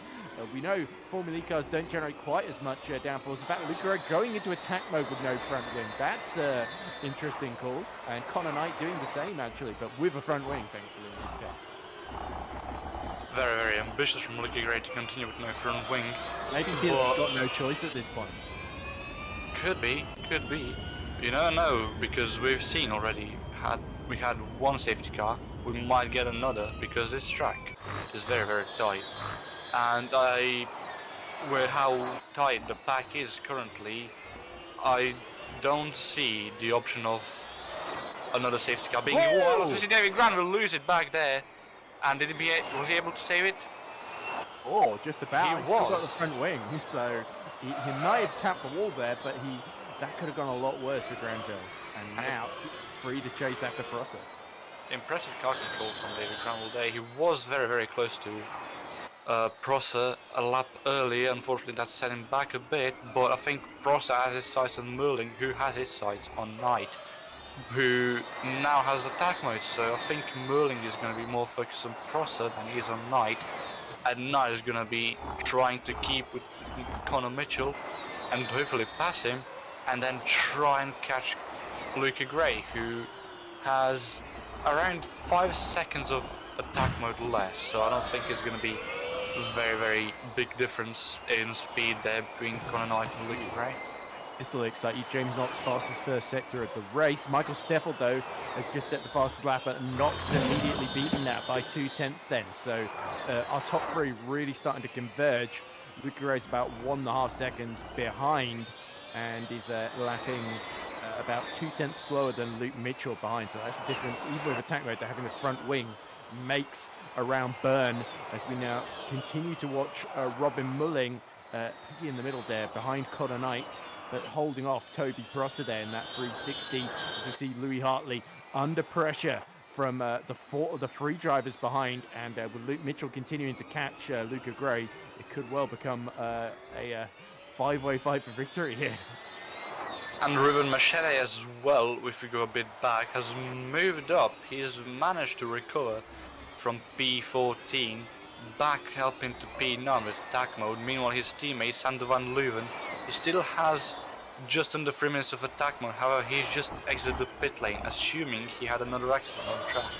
We know Formula E cars don't generate quite as much downforce. In fact, Luca Gray going into attack mode with no front wing. That's an interesting call. And Connor Knight doing the same, actually, but with a front wing, thankfully, in this case.
Very, very ambitious from Luca Gray to continue with no front wing.
Maybe he's got no choice at this point.
Could be. You never know, because we've seen already, we had one safety car, we might get another, because this track is very, very tight. And with how tight the pack is currently, I don't see the option of another safety car being involved. We see David Grant will lose it back there, and was he able to save it?
Oh, just about. He's still got the
was.
front wing, so he might have tapped the wall there, but that could have gone a lot worse for Granville. And now free to chase after Prosser.
Impressive car control from David Granville there. He was very, very close to Prosser a lap earlier. Unfortunately, that set him back a bit, but I think Prosser has his sights on Merling, who has his sights on Knight, who now has attack mode. So I think Merling is going to be more focused on Prosser than he is on Knight, and Knight is going to be trying to keep with Connor Mitchell and hopefully pass him, and then try and catch Luca Gray, who has around 5 seconds of attack mode less. So I don't think it's going to be very, very big difference in speed there between Connor Knight and Luca Gray.
This will excite you. James Knox fastest first sector of the race. Michael Steffel, though, has just set the fastest lap, and Knox immediately beating that by 2/10 then. So our top 3 really starting to converge. Luca Gray's about 1.5 seconds behind, and is lapping about 2/10 slower than Luke Mitchell behind. So that's the difference, even with attack mode, to having the front wing makes around Bern, as we now continue to watch Robin Mulling in the middle there behind Connor Knight, but holding off Toby Prosser there in that 360. As you see Louis Hartley under pressure from the 3 drivers behind, and with Luke Mitchell continuing to catch Luca Gray, it could well become a 5-way fight for victory here.
And Ruben Machete as well, if we go a bit back, has moved up. He's managed to recover from P14 back up into P9 with attack mode. Meanwhile, his teammate Sander van Leuven, he still has just under 3 minutes of attack mode. However, he's just exited the pit lane, assuming he had another accident on track.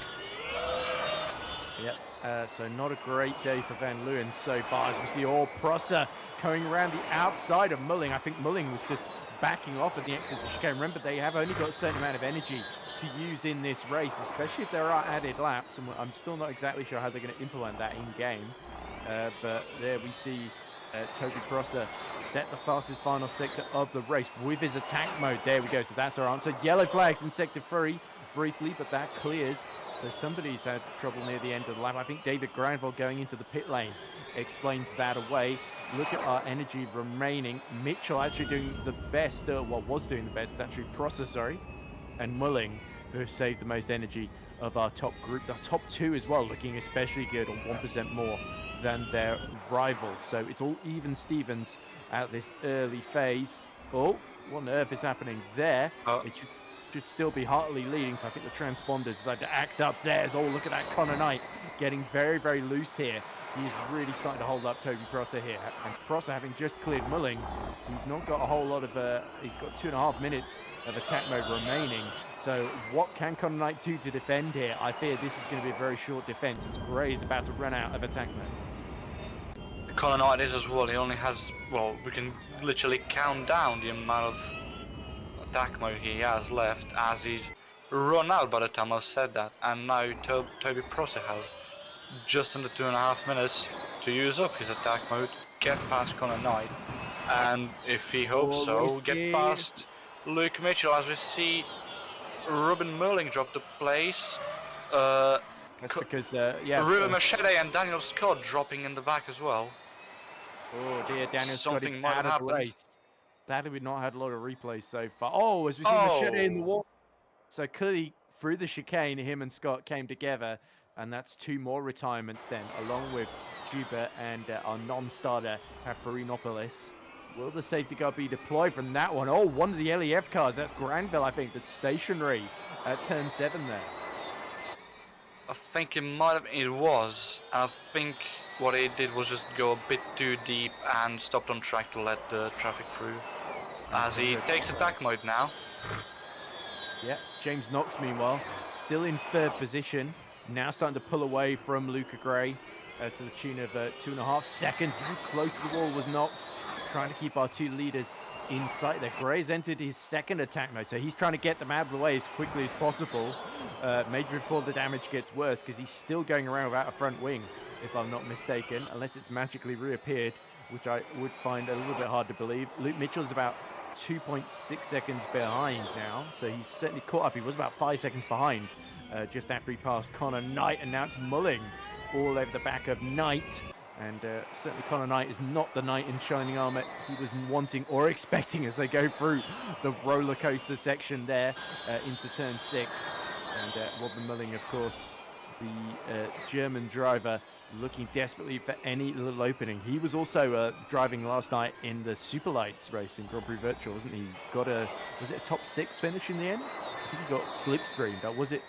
Yep, so not a great day for Van Leeuwen so far, as we see Prosser going around the outside of Mulling. I think Mulling was just backing off at the exit of the chicane. Remember, they have only got a certain amount of energy to use in this race, especially if there are added laps, and I'm still not exactly sure how they're going to implement that in-game. But there we see Toby Prosser set the fastest final sector of the race with his attack mode. There we go, so that's our answer. Yellow flags in sector 3 briefly, but that clears. So somebody's had trouble near the end of the lap. I think David Granville going into the pit lane explains that away. Look at our energy remaining. Mitchell actually doing the best, was doing the best, actually Prosser, sorry, and Mulling, who have saved the most energy of our top group. The top 2 as well, looking especially good on 1% more than their rivals. So it's all even Stevens at this early phase. Oh, what on earth is happening there? It should still be Hartley leading, so I think the transponders decide to act up theirs. Oh, look at that, Connor Knight getting very, very loose here. He's really starting to hold up Toby Prosser here. And Prosser, having just cleared Mulling, he's not got a whole lot of, he's got 2.5 minutes of attack mode remaining. So what can Connor Knight do to defend here? I fear this is going to be a very short defense, as Gray is about to run out of attack mode.
Connor Knight is as well. He only has, well, we can literally count down the amount of attack mode he has left, as he's run out by the time I've said that. And now Toby Prosser has just under 2.5 minutes to use up his attack mode, get past Connor Knight, and if he hopes so, get past Luke Mitchell, as we see Ruben Mulling drop the place.
That's because,
Ruben Machete and Daniel Scott dropping in the back as well.
Oh dear, Daniel Scott is
Something might
out
have
of the
happened.
race. Sadly, we've not had a lot of replays so far. Oh, as we see Machete in the wall. So clearly, through the chicane, him and Scott came together, and that's 2 more retirements then, along with Juba and our non-starter, Paparinopoulos. Will the safety car be deployed from that one? Oh, one of the LEF cars. That's Granville, I think, that's stationary at turn 7 there.
I think it might have, it was. I think what he did was just go a bit too deep and stopped on track to let the traffic through. As he takes attack mode now.
Yeah, James Knox, meanwhile, still in 3rd position. Now starting to pull away from Luca Gray to the tune of 2.5 seconds. Very close to the wall was Knox, trying to keep our 2 leaders in sight there. Gray's entered his 2nd attack mode, so he's trying to get them out of the way as quickly as possible, maybe before the damage gets worse, because he's still going around without a front wing, if I'm not mistaken, unless it's magically reappeared, which I would find a little bit hard to believe. Luke Mitchell's about 2.6 seconds behind now, so he's certainly caught up. He was about 5 seconds behind just after he passed Connor Knight, and now it's Mulling all over the back of Knight. And certainly Connor Knight is not the knight in shining armor he was wanting or expecting as they go through the roller coaster section there into turn 6. And Robin Mulling, of course, the German driver, looking desperately for any little opening. He was also driving last night in the Superlights race in Grand Prix Virtual, wasn't he? Got was it a top 6 finish in the end? I think he got slipstreamed, but was it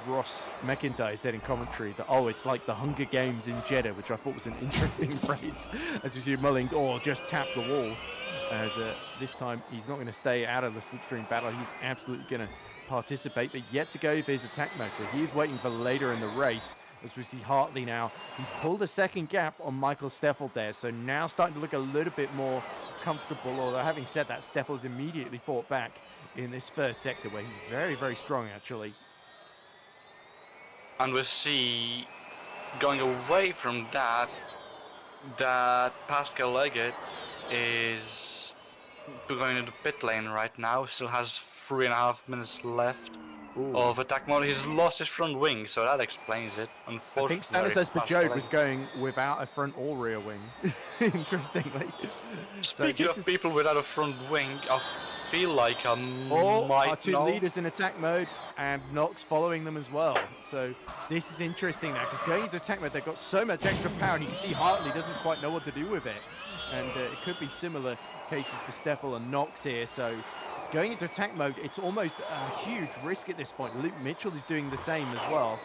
Ross McIntyre said in commentary that, oh, it's like the Hunger Games in Jeddah, which I thought was an interesting phrase, as you see Mulling, just tap the wall, as this time he's not going to stay out of the slipstream battle. He's absolutely going to participate, but yet to go for his attack mode, so he's waiting for later in the race. As we see Hartley now, he's pulled a 2nd gap on Michael Steffel there, so now starting to look a little bit more comfortable, although having said that, Steffel's immediately fought back in this 1st sector, where he's very, very strong actually.
And we see, going away from that, that Pascal Leggett is going into pit lane right now. Still has 3.5 minutes left of attack mode. He's lost his front wing, so that explains it. Unfortunately,
I think Stanislas Bajot was going without a front or rear wing, interestingly.
Speaking of people without a front wing, I feel like I
our
might
2
know.
leaders in attack mode, and Knox following them as well. So this is interesting now, because going into attack mode, they've got so much extra power, and you can see Hartley doesn't quite know what to do with it. and it could be similar cases for Steffel and Knox here. So going into attack mode, it's almost a huge risk at this point. Luke Mitchell is doing the same as well.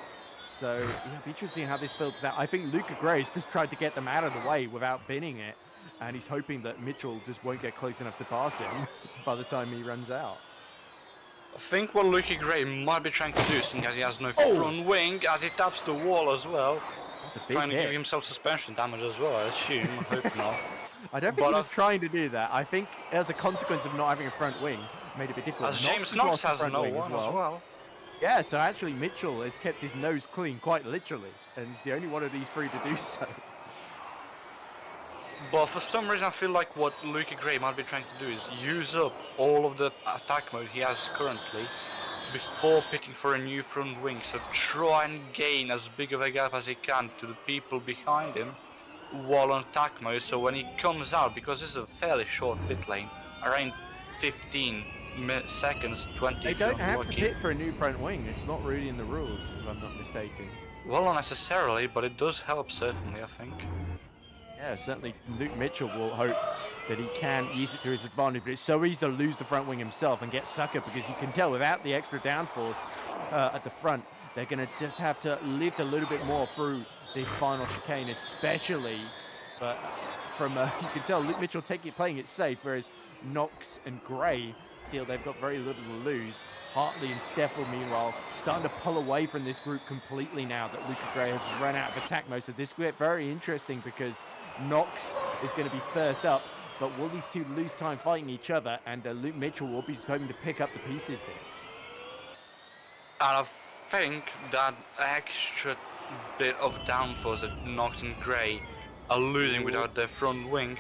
So yeah, it'll be interesting how this filters out. I think Luca Gray's just tried to get them out of the way without binning it, and he's hoping that Mitchell just won't get close enough to pass him by the time he runs out.
I think what Lucky Gray might be trying to do, seeing as he has no front wing, as he taps the wall as well.
That's a big
Trying to
hit.
give himself suspension damage as well, I assume. I hope not.
I don't think he was trying to do that. I think as a consequence of not having a front wing, made it a bit difficult.
As James Knox has no one as well.
Yeah, so actually Mitchell has kept his nose clean, quite literally, and he's the only one of these three to do so.
But for some reason I feel like what Lucky Gray might be trying to do is use up all of the attack mode he has currently before pitting for a new front wing, so try and gain as big of a gap as he can to the people behind him while on attack mode, so when he comes out, because this is a fairly short pit lane, around 15 seconds, 20
They don't have to pit for a new front wing, it's not really in the rules if I'm not mistaken.
Well, not necessarily, but it does help certainly, I think.
Yeah, certainly Luke Mitchell will hope that he can use it to his advantage, but it's so easy to lose the front wing himself and get suckered, because you can tell without the extra downforce at the front, they're going to just have to lift a little bit more through this final chicane, especially. But from you can tell Luke Mitchell playing it safe, whereas Knox and Gray feel they've got very little to lose. Hartley and Steffel, meanwhile, starting to pull away from this group completely now that Luca Gray has run out of attack mode. So this gets very interesting, because Knox is going to be first up, but will these two lose time fighting each other? And Luke Mitchell will be hoping to pick up the pieces here.
And I think that extra bit of downforce that Knox and Gray are losing without their front wing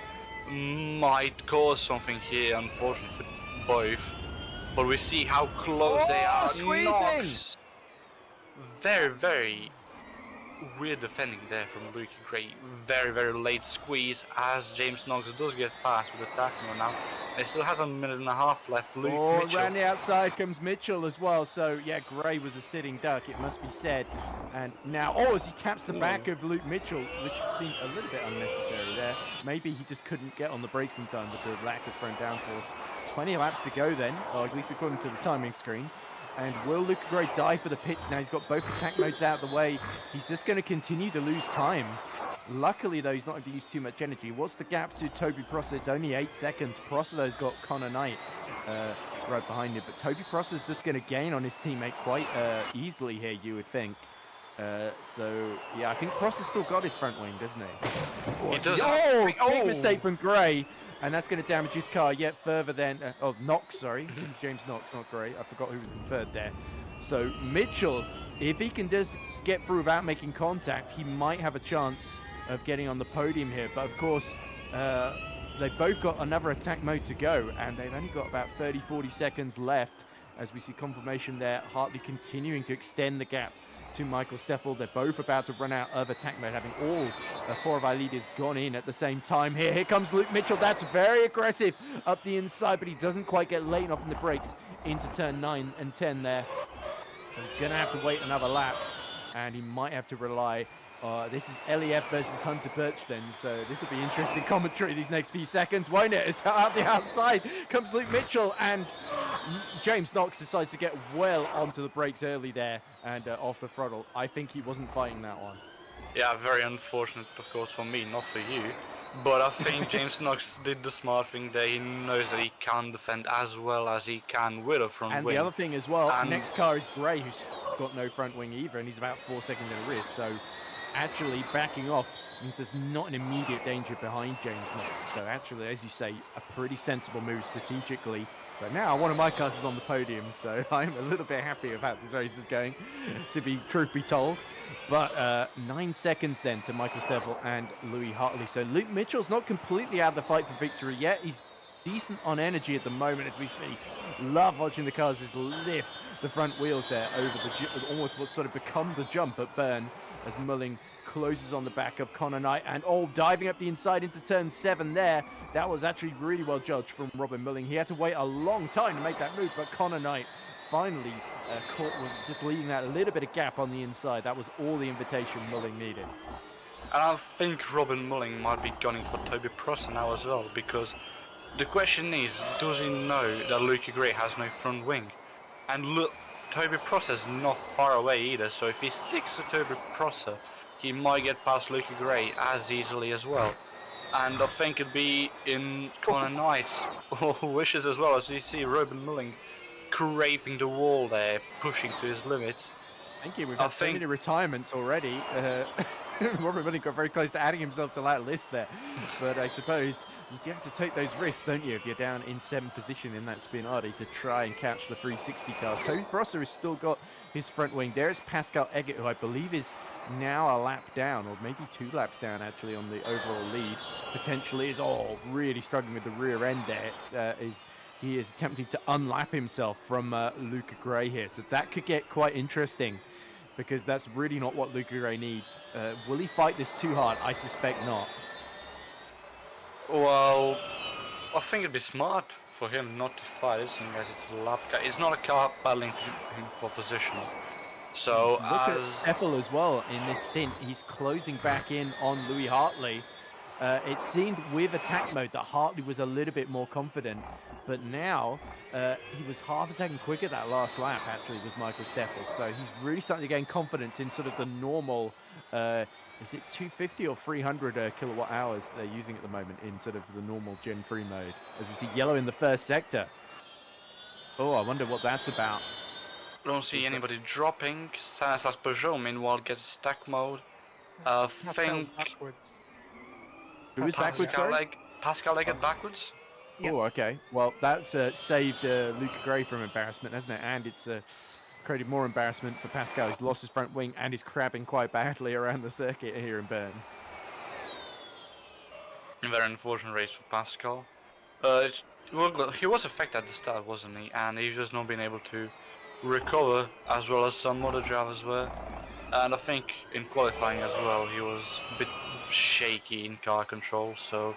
might cause something here, unfortunately for both. But we see how close they are.
Squeezing!
Knox, very, very weird defending there from Luke Gray. Very, very late squeeze as James Knox does get past with attack mode now. He still has a minute and a half left. Luke Mitchell.
Around the outside comes Mitchell as well. So yeah, Gray was a sitting duck, it must be said. And now, as he taps the back of Luke Mitchell, which seemed a little bit unnecessary there. Maybe he just couldn't get on the brakes in time with the lack of front downforce. 20 laps to go then, or at least according to the timing screen. And will Luke Gray die for the pits now? He's got both attack modes out of the way. He's just going to continue to lose time. Luckily, though, he's not going to use too much energy. What's the gap to Toby Prosser? It's only 8 seconds. Prosser's got Connor Knight right behind him. But Toby Prosser's just going to gain on his teammate quite easily here, you would think. So, yeah, I think Prosser's still got his front wing, doesn't he?
He does.
Big mistake from Gray. And that's going to damage his car yet further than... Knox, sorry. It's James Knox, not Gray. I forgot who was in third there. So Mitchell, if he can just get through without making contact, he might have a chance of getting on the podium here. But of course, they've both got another attack mode to go, and they've only got about 30, 40 seconds left. As we see confirmation there, Hartley continuing to extend the gap to Michael Steffel. They're both about to run out of attack mode, having all 4 of our leaders gone in at the same time here. Here comes Luke Mitchell. That's very aggressive up the inside, but he doesn't quite get late enough in the brakes into turn 9 and 10 there. So he's going to have to wait another lap, and he might have to rely. This is LEF versus Hunter Birch then, so this will be interesting commentary these next few seconds, won't it? As out the outside comes Luke Mitchell, and James Knox decides to get well onto the brakes early there and off the throttle. I think he wasn't fighting that one.
Yeah, very unfortunate, of course, for me, not for you. But I think James Knox did the smart thing there. He knows that he can defend as well as he can with a front wing.
And the other thing as well, next car is Gray, who's got no front wing either, and he's about 4 seconds in the rear. So actually backing off means there's not an immediate danger behind James Knox. So actually, as you say, a pretty sensible move strategically. But now one of my cars is on the podium, so I'm a little bit happy about this race is going, to be truth be told. But 9 seconds then to Michael Steffel and Louis Hartley. So Luke Mitchell's not completely out of the fight for victory yet. He's decent on energy at the moment, as we see. Love watching the cars just lift the front wheels there over the almost what's sort of become the jump at Bern, as Mulling closes on the back of Connor Knight, and diving up the inside into turn 7 there. That was actually really well judged from Robin Mulling. He had to wait a long time to make that move, but Connor Knight finally caught with just leaving that little bit of gap on the inside. That was all the invitation Mulling needed.
And I think Robin Mulling might be gunning for Toby Prosser now as well, because the question is, does he know that Luca Gray has no front wing? And look, Toby Prosser's not far away either, so if he sticks to Toby Prosser, he might get past Luca Gray as easily as well. And I think it'd be in Connor Knight's wishes as well, as you see Robin Mulling scraping the wall there, pushing to his limits.
Thank you. We've had so many retirements already. Robert Mulling got very close to adding himself to that list there. But I suppose you do have to take those risks, don't you, if you're down in 7th position in that Spinardi to try and catch the 360 cars. Toby Prosser has still got his front wing. There is Pascal Eggert, who I believe is now a lap down, or maybe 2 laps down actually on the overall lead. Potentially is really struggling with the rear end there. He is attempting to unlap himself from Luca Gray here. So that could get quite interesting, because that's really not what Luca Gray needs. Will he fight this too hard? I suspect not.
Well, I think it'd be smart for him not to fight it, seeing as it's a lap car. It's not a car battling him for position. So
look at Steffel as well in this stint. He's closing back in on Louis Hartley. It seemed with attack mode that Hartley was a little bit more confident, but now he was half a second quicker that last lap, actually, was Michael Steffel. So he's really starting to gain confidence in sort of the normal, is it 250 or 300 kilowatt hours they're using at the moment in sort of the normal Gen 3 mode, as we see yellow in the first sector. Oh, I wonder what that's about.
I don't see anybody dropping. Stanislas Peugeot, meanwhile, gets stack mode. Think...
Who is backwards, sorry?
Pascal Eggert backwards?
Yep. Oh, okay. Well, that's saved Luca Gray from embarrassment, hasn't it? And it's created more embarrassment for Pascal. He's lost his front wing and is crabbing quite badly around the circuit here in Bern.
A very unfortunate race for Pascal. He was affected at the start, wasn't he? And he's just not been able to recover as well as some other drivers were. And I think in qualifying as well, he was a bit shaky in car control, so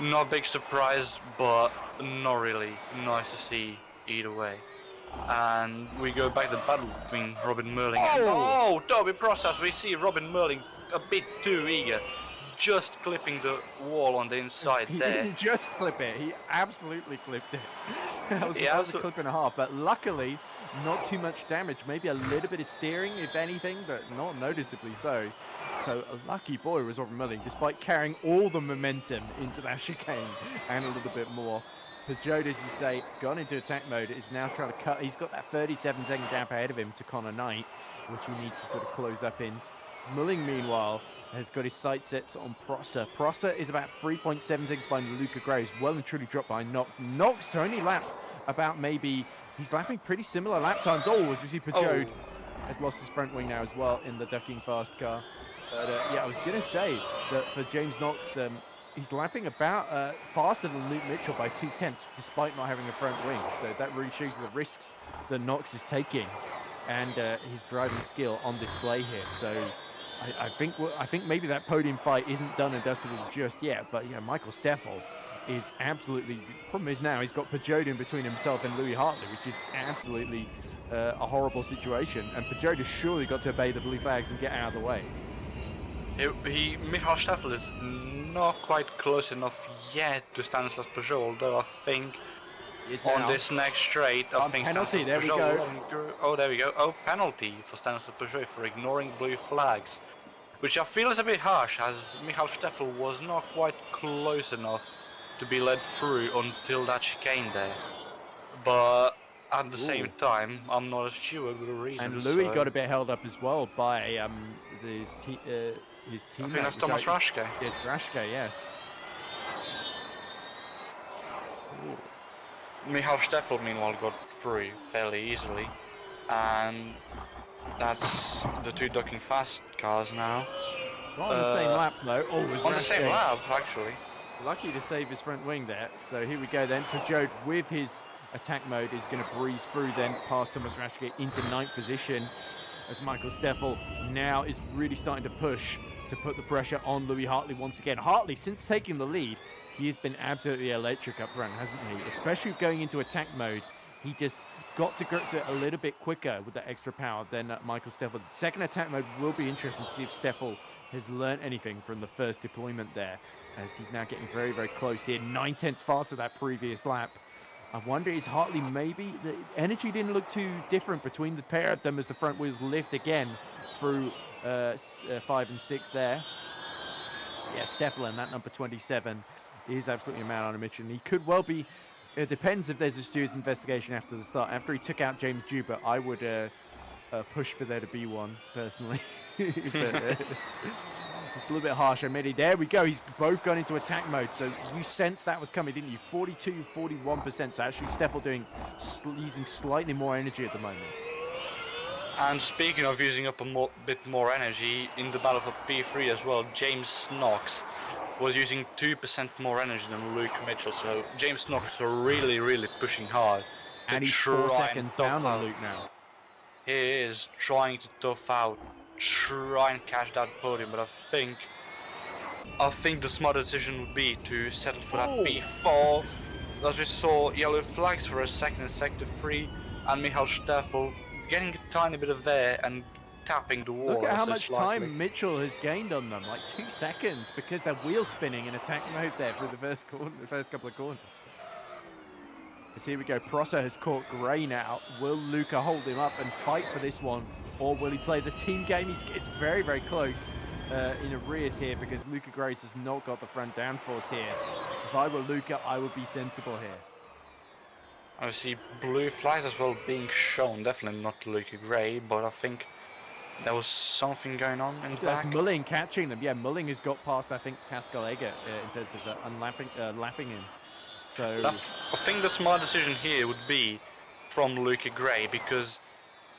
not a big surprise, but not really nice to see either way. And we go back to the battle between Robin Mulling and Toby Prosser. We see Robin Mulling a bit too eager, just clipping the wall on the inside
he
there.
He didn't just clip it, he absolutely clipped it. That was a clip and a half, but luckily not too much damage. Maybe a little bit of steering, if anything, but not noticeably so. So a lucky boy was Robin Mulling, despite carrying all the momentum into that chicane and a little bit more. Peugeot, as you say, gone into attack mode, is now trying to cut. He's got that 37-second gap ahead of him to Connor Knight, which he needs to sort of close up in. Mulling, meanwhile, has got his sight sets on Prosser. Prosser is about 3.7 seconds behind Luca Gray, well and truly dropped by Knox. Knox to only lap about maybe, he's lapping pretty similar lap times. As we see Peugeot has lost his front wing now as well in the ducking fast car. But yeah, I was going to say that for James Knox, he's lapping about faster than Luke Mitchell by 2/10, despite not having a front wing. So that really shows the risks that Knox is taking and his driving skill on display here. So I think maybe that podium fight isn't done and dusted just yet. But yeah, Michael Steffel is absolutely. The problem is now he's got Peugeot in between himself and Louis Hartley, which is absolutely a horrible situation. And Peugeot has surely got to obey the blue flags and get out of the way.
Michael Steffel is not quite close enough yet to Stanislas Peugeot, although I think on this next straight, I think
penalty. There we go.
Oh, there we go. Oh, penalty for Stanislas Peugeot for ignoring blue flags, which I feel is a bit harsh, as Michael Steffel was not quite close enough to be led through until that chicane there. But at the same time, I'm not as sure with the reason.
And Louis got a bit held up as well by his teammate.
I think that's Thomas Raschke.
Yes, Raschke, yes.
Michael Steffel, meanwhile, got through fairly easily. And that's the two ducking fast cars now.
Not on the same lap, though.
On the same lap, actually.
Lucky to save his front wing there. So here we go then. Peugeot with his attack mode is going to breeze through then past Thomas Raschke into 9th position, as Michael Steffel now is really starting to push to put the pressure on Louis Hartley once again. Hartley, since taking the lead, he has been absolutely electric up front, hasn't he? Especially going into attack mode. He just got to grips it a little bit quicker with that extra power than Michael Steffel. Second attack mode will be interesting to see if Steffel has learned anything from the first deployment there, as he's now getting very, very close here. 9/10 faster that previous lap. I wonder, is Hartley maybe... The energy didn't look too different between the pair of them as the front wheels lift again through 5 and 6 there. Yeah, Steffel, that number 27, is absolutely a man on a mission. He could well be... It depends if there's a student's investigation after the start. After he took out James Juba, I would push for there to be one, personally. But, it's a little bit harsh, admittedly. There we go. He's both gone into attack mode. So you sensed that was coming, didn't you? 42, 41%. So actually, Steffel using slightly more energy at the moment.
And speaking of using up a bit more energy, in the battle for P3 as well, James Knox was using 2% more energy than Luke Mitchell. So James Knox is really, really pushing hard.
And he's 4 seconds down on Luke now.
He is trying to tough out, try and catch that podium, but I think the smart decision would be to settle for that P4. As we saw, yellow flags for a second in sector 3, and Michael Steffel getting a tiny bit of air and tapping the wall.
Look at how much time Mitchell has gained on them, like 2 seconds, because they're wheel spinning in attack mode there through the first couple of corners. As here we go, Prosser has caught Gray now. Will Luca hold him up and fight for this one, or will he play the team game? It's very, very close in arrears here, because Luca Grace has not got the front downforce here. If I were Luca, I would be sensible here.
I see blue flags as well being shown, definitely not Luca Gray, but I think there was something going on in the back.
That's Mulling catching them. Yeah, Mulling has got past, I think, Pascal Egger in terms of lapping him. So
I think the smart decision here would be from Luca Gray, because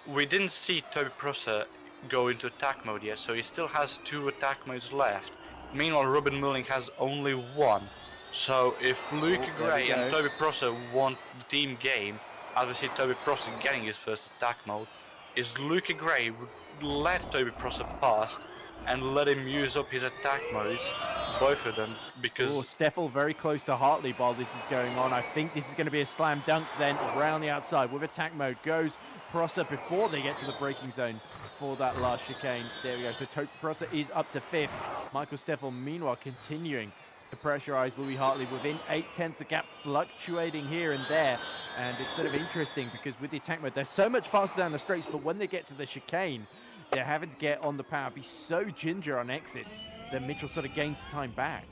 we didn't see Toby Prosser go into attack mode yet, so he still has 2 attack modes left. Meanwhile, Robin Mulling has only 1. So if Luca Gray and Toby Prosser want the team game, as we see Toby Prosser getting his first attack mode, is Luca Gray would let Toby Prosser past and let him use up his attack modes, both of them, because...
Steffel very close to Hartley while this is going on. I think this is going to be a slam dunk then around the outside. With attack mode goes Prosser before they get to the braking zone for that last chicane. There we go. So Toby Prosser is up to 5th. Michael Steffel, meanwhile, continuing to pressurize Louis Hartley within 8/10. The gap fluctuating here and there. And it's sort of interesting because with the attack mode, they're so much faster down the straights, but when they get to the chicane, they're having to get on the power, be so ginger on exits that Mitchell sort of gains time back.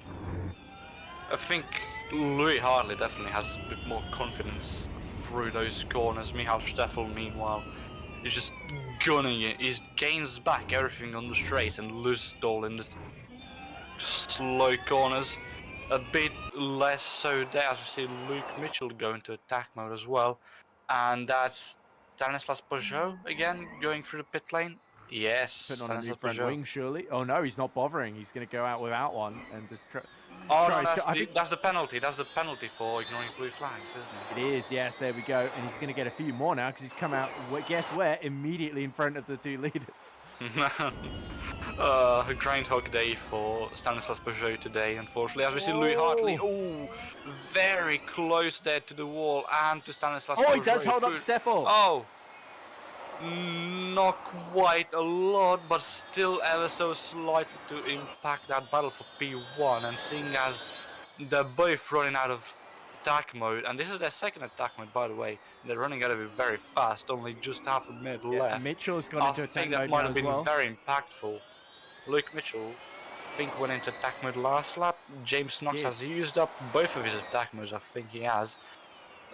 I think Louis Hartley definitely has a bit more confidence through those corners. Michael Steffel, meanwhile, is just gunning it. He gains back everything on the straights and loses it all in the slow corners. A bit less so there as we see Luke Mitchell go into attack mode as well. And that's Stanislas Peugeot again going through the pit lane. Yes.
Putting on a new front wing, surely. Oh no, he's not bothering. He's going to go out without one and just try.
Oh no, that's the penalty. That's the penalty for ignoring blue flags, isn't it?
It is. Yes. There we go. And he's going to get a few more now because he's come out. Guess where? Immediately in front of the 2 leaders.
A Groundhog Day for Stanislas Peugeot today, unfortunately. As we see Louis Hartley, very close there to the wall and to Stanislas Peugeot.
Oh, he does hold up Steffel.
Oh. Not quite a lot, but still ever so slightly to impact that battle for P1. And seeing as they're both running out of attack mode, and this is their second attack mode, by the way, they're running out of it very fast, only just half a minute left.
Mitchell's gone into attack mode.
I think that might have been very impactful. Luke Mitchell, I think, went into attack mode last lap. James Knox has used up both of his attack modes, I think he has.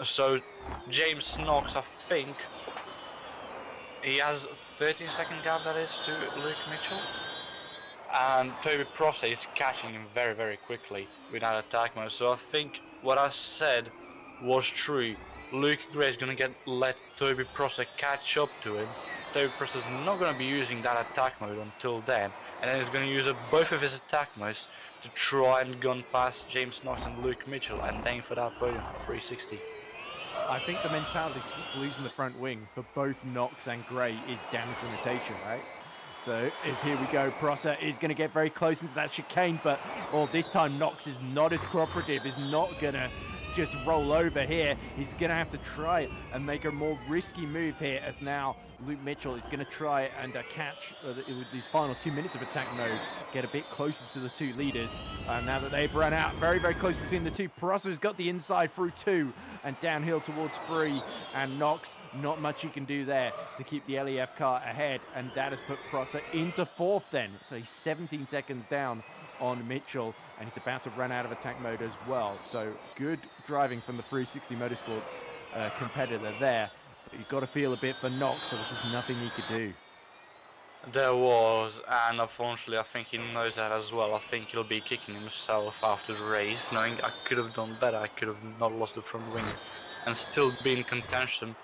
So James Knox, I think, he has 13-second gap, that is, to Luke Mitchell. And Toby Prosser is catching him very, very quickly without attack mode. So I think what I said was true. Luke Gray is going to let Toby Prosser catch up to him. Toby Prosser is not going to be using that attack mode until then. And then he's going to use up both of his attack modes to try and gun past James Knox and Luke Mitchell and aim for that podium for 360.
I think the mentality since losing the front wing for both Knox and Gray is damage limitation, right? So as here we go, Prosser is going to get very close into that chicane, but this time Knox is not as cooperative, is not going to just roll over here. He's going to have to try and make a more risky move here, as now Luke Mitchell is going to try and catch with these final 2 minutes of attack mode, get a bit closer to the two leaders. Now that they've run out, very, very close between the two. Prosser's got the inside through 2 and downhill towards 3, and Knox, not much he can do there to keep the LEF car ahead, and that has put Prosser into 4th then. So he's 17 seconds down on Mitchell, and he's about to run out of attack mode as well. So good driving from the 360 Motorsports competitor there. But you've got to feel a bit for Knox, so there's just nothing he could do.
There was, and unfortunately I think he knows that as well. I think he'll be kicking himself after the race, knowing I could have done better, I could have not lost the front wing and still be in contention.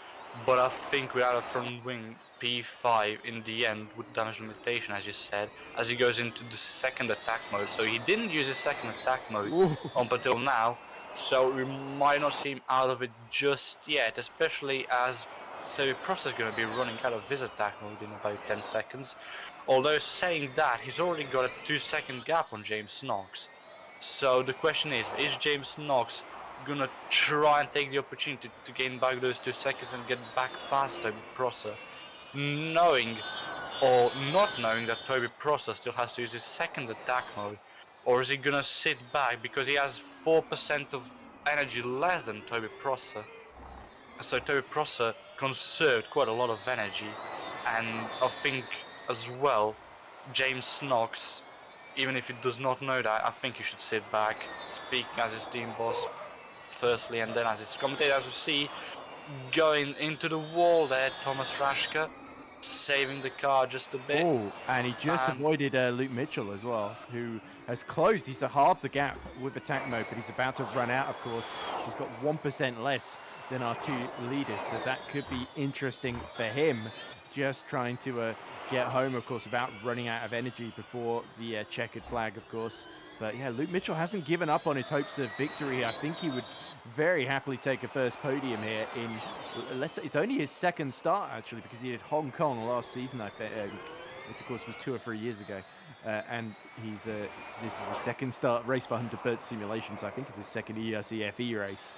But I think without a front wing, P5 in the end with damage limitation, as you said, as he goes into the second attack mode. So he didn't use his second attack mode up until now, so we might not see him out of it just yet, especially as the process is going to be running out of his attack mode in about 10 seconds. Although saying that, he's already got a 2-second gap on James Knox. So the question is James Knox gonna try and take the opportunity to gain back those 2 seconds and get back past Toby Prosser, knowing or not knowing that Toby Prosser still has to use his second attack mode? Or is he gonna sit back because he has 4% of energy less than Toby Prosser? So Toby Prosser conserved quite a lot of energy, and I think as well James Knox, even if he does not know that, I think he should sit back, speak as his team boss firstly, and then as his commentator. As we see, going into the wall there, Thomas Raschke saving the car just a bit.
Oh, and he just avoided Luke Mitchell as well, who has closed. He's to half the gap with attack mode, but he's about to run out, of course. He's got 1% less than our two leaders, so that could be interesting for him, just trying to get home, of course, without running out of energy before the checkered flag, of course. But yeah, Luke Mitchell hasn't given up on his hopes of victory. I think he would very happily take a first podium here in, it's only his second start actually, because he did Hong Kong last season, I think, which of course was 2 or 3 years ago. And he's this is his second start race for Hunter Birch Simulation, so I think it's his second EERC FE race.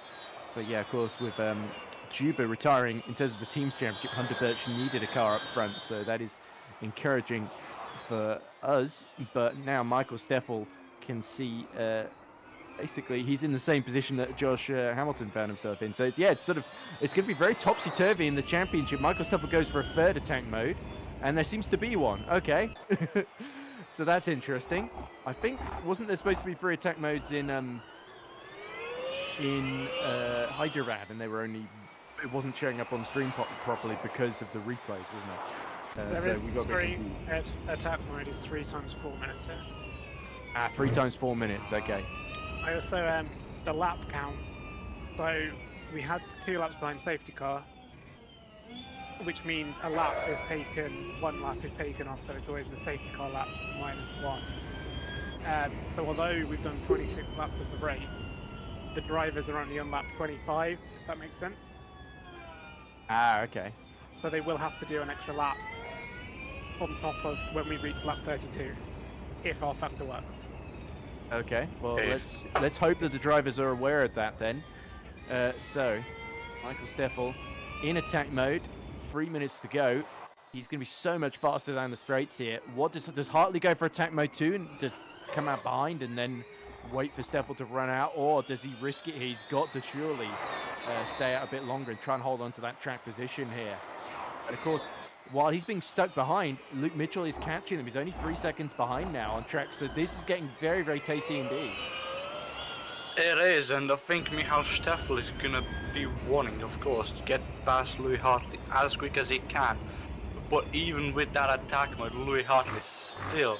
But yeah, of course, with Juba retiring in terms of the team's championship, Hunter Birch needed a car up front, so that is encouraging for us. But now Michael Steffel can see basically he's in the same position that Josh Hamilton found himself in. So it's, yeah, it's going to be very topsy-turvy in the championship. Michael Steffel goes for a third attack mode, and there seems to be one. Okay. So that's interesting. I think, wasn't there supposed to be 3 attack modes in Hyderabad, and they were only, it wasn't showing up on stream properly because of the replays, isn't it?
So we got 3 attack mode is 3 times 4 minutes.
3 times 4 minutes. Okay.
I also the lap count. So we had 2 laps behind safety car, which means a lap is taken, 1 lap is taken off, so it's always the safety car lap -1. So although we've done 26 laps of the race, the drivers are only on lap 25, if that makes sense.
Okay.
So they will have to do an extra lap on top of when we reach lap 32, if our factor works.
Okay, well, let's hope that the drivers are aware of that then. So, Michael Steffel in attack mode, 3 minutes to go. He's going to be so much faster down the straights here. What does Hartley go for attack mode 2 and just come out behind and then wait for Steffel to run out, or does he risk it? He's got to surely stay out a bit longer and try and hold on to that track position here. But of course, while he's being stuck behind, Luke Mitchell is catching him. He's only 3 seconds behind now on track, so this is getting very, very tasty indeed.
It is, and I think Michael Steffel is going to be wanting, of course, to get past Louis Hartley as quick as he can. But even with that attack mode, Louis Hartley is still